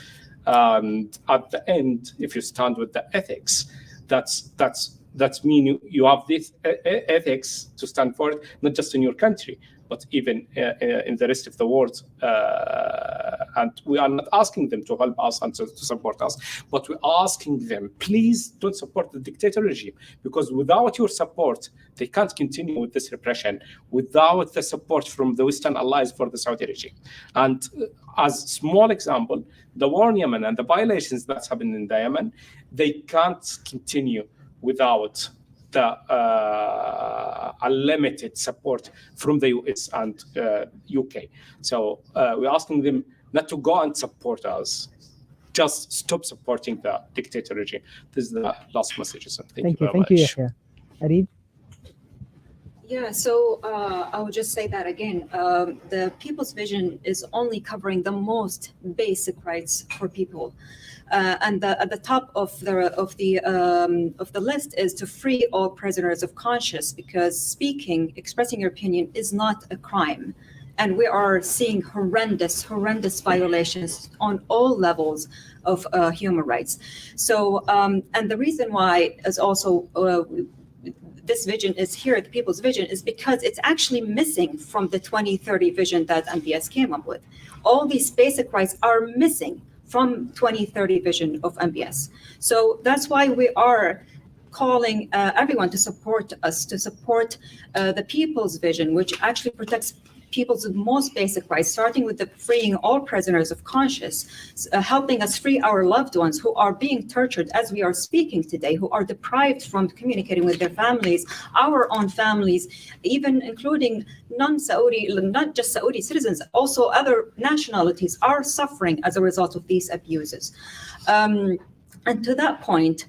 [SPEAKER 8] And at the end, if you stand with the ethics, that's mean you have this ethics to stand for it, not just in your country, but even in the rest of the world. And we are not asking them to help us and to support us, but we're asking them, please don't support the dictator regime, because without your support, they can't continue with this repression, without the support from the Western allies for the Saudi regime. And as small example, the war in Yemen and the violations that's happened in the Yemen, they can't continue without the unlimited support from the US and UK. So we're asking them not to go and support us, just stop supporting the dictator regime. This is the last message. So thank you very much.
[SPEAKER 9] Yahya. Areej?
[SPEAKER 12] Yeah, so I would just say that again, the people's vision is only covering the most basic rights for people. And at the top of the list is to free all prisoners of conscience, because expressing your opinion is not a crime. And we are seeing horrendous violations on all levels of human rights. So, and the reason why is also this vision is here, the people's vision, is because it's actually missing from the 2030 vision that MBS came up with. All these basic rights are missing from 2030 vision of MBS. So that's why we are calling everyone to support us, to support the people's vision, which actually protects people's most basic rights, starting with the freeing all prisoners of conscience, helping us free our loved ones who are being tortured as we are speaking today, who are deprived from communicating with their families, our own families, even including non-Saudi, not just Saudi citizens, also other nationalities are suffering as a result of these abuses. And to that point,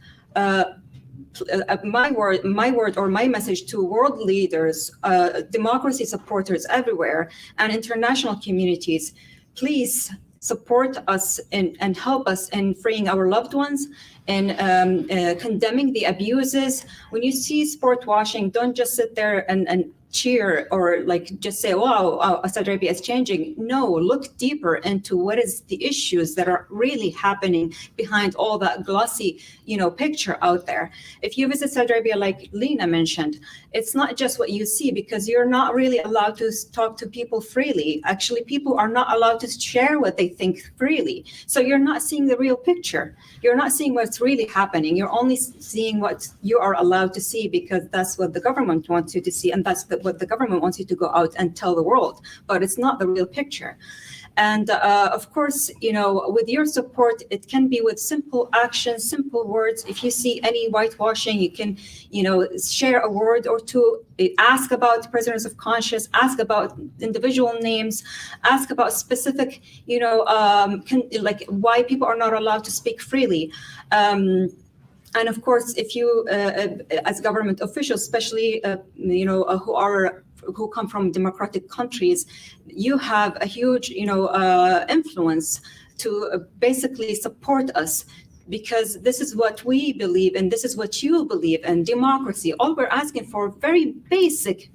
[SPEAKER 12] my word or my message to world leaders, democracy supporters everywhere, and international communities, please support us and help us in freeing our loved ones and condemning the abuses. When you see sport washing, don't just sit there and cheer or like just say, wow, Saudi Arabia is changing. No, look deeper into what is the issues that are really happening behind all that glossy, picture out there. If you visit Saudi Arabia, like Lina mentioned, it's not just what you see, because you're not really allowed to talk to people freely. Actually, people are not allowed to share what they think freely. So you're not seeing the real picture. You're not seeing what's really happening. You're only seeing what you are allowed to see, because that's what the government wants you to see, and that's what the government wants you to go out and tell the world, but it's not the real picture. And of course, with your support, it can be with simple actions, simple words. If you see any whitewashing, you can, share a word or two, ask about prisoners of conscience, ask about individual names, ask about specific, like why people are not allowed to speak freely. And of course, if you, as government officials, especially who come from democratic countries, you have a huge influence to basically support us, because this is what we believe and this is what you believe, and democracy. All we're asking for, very basic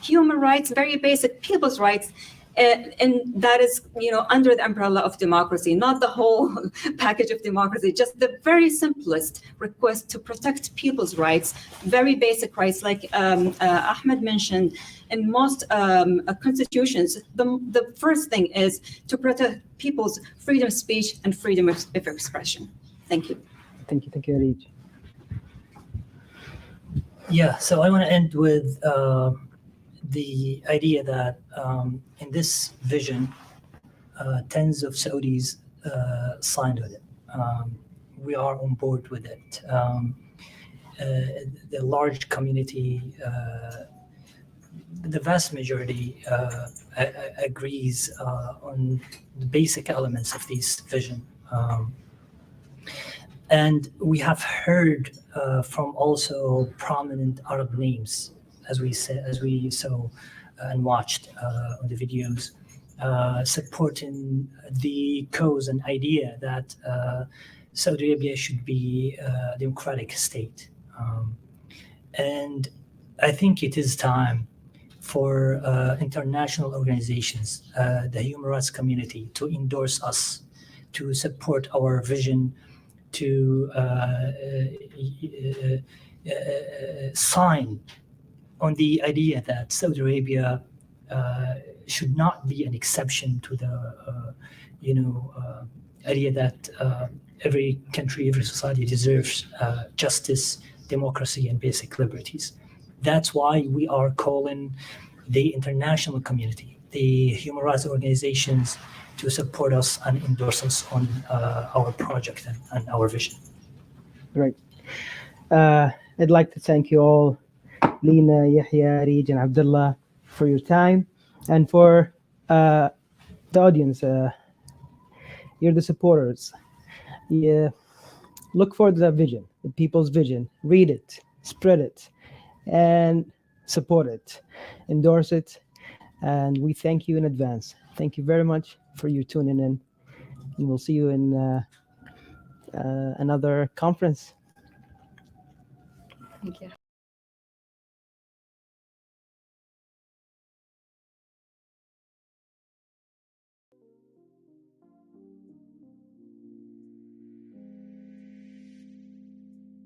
[SPEAKER 12] human rights, very basic people's rights. And that is, under the umbrella of democracy, not the whole package of democracy, just the very simplest request to protect people's rights, very basic rights, like Ahmed mentioned. In most constitutions, the first thing is to protect people's freedom of speech and freedom of expression. Thank you.
[SPEAKER 9] Thank you, Arij.
[SPEAKER 13] Yeah, so I want to end with the idea that in this vision, tens of Saudis signed with it. We are on board with it. The large community, the vast majority agrees on the basic elements of this vision. And we have heard from also prominent Arab names, as we saw and watched on the videos, supporting the cause and idea that Saudi Arabia should be a democratic state. And I think it is time for international organizations, the human rights community, to endorse us, to support our vision, to sign on the idea that Saudi Arabia should not be an exception to the, idea that every country, every society deserves justice, democracy, and basic liberties. That's why we are calling the international community, the human rights organizations, to support us and endorse us on our project and our vision.
[SPEAKER 9] Great. I'd like to thank you all, Lina, Yahya, Arij, and Abdullah, for your time, and for the audience. You're the supporters. Yeah. Look for the vision, the people's vision. Read it, spread it, and support it, endorse it, and we thank you in advance. Thank you very much for you tuning in, and we'll see you in another conference.
[SPEAKER 11] Thank you.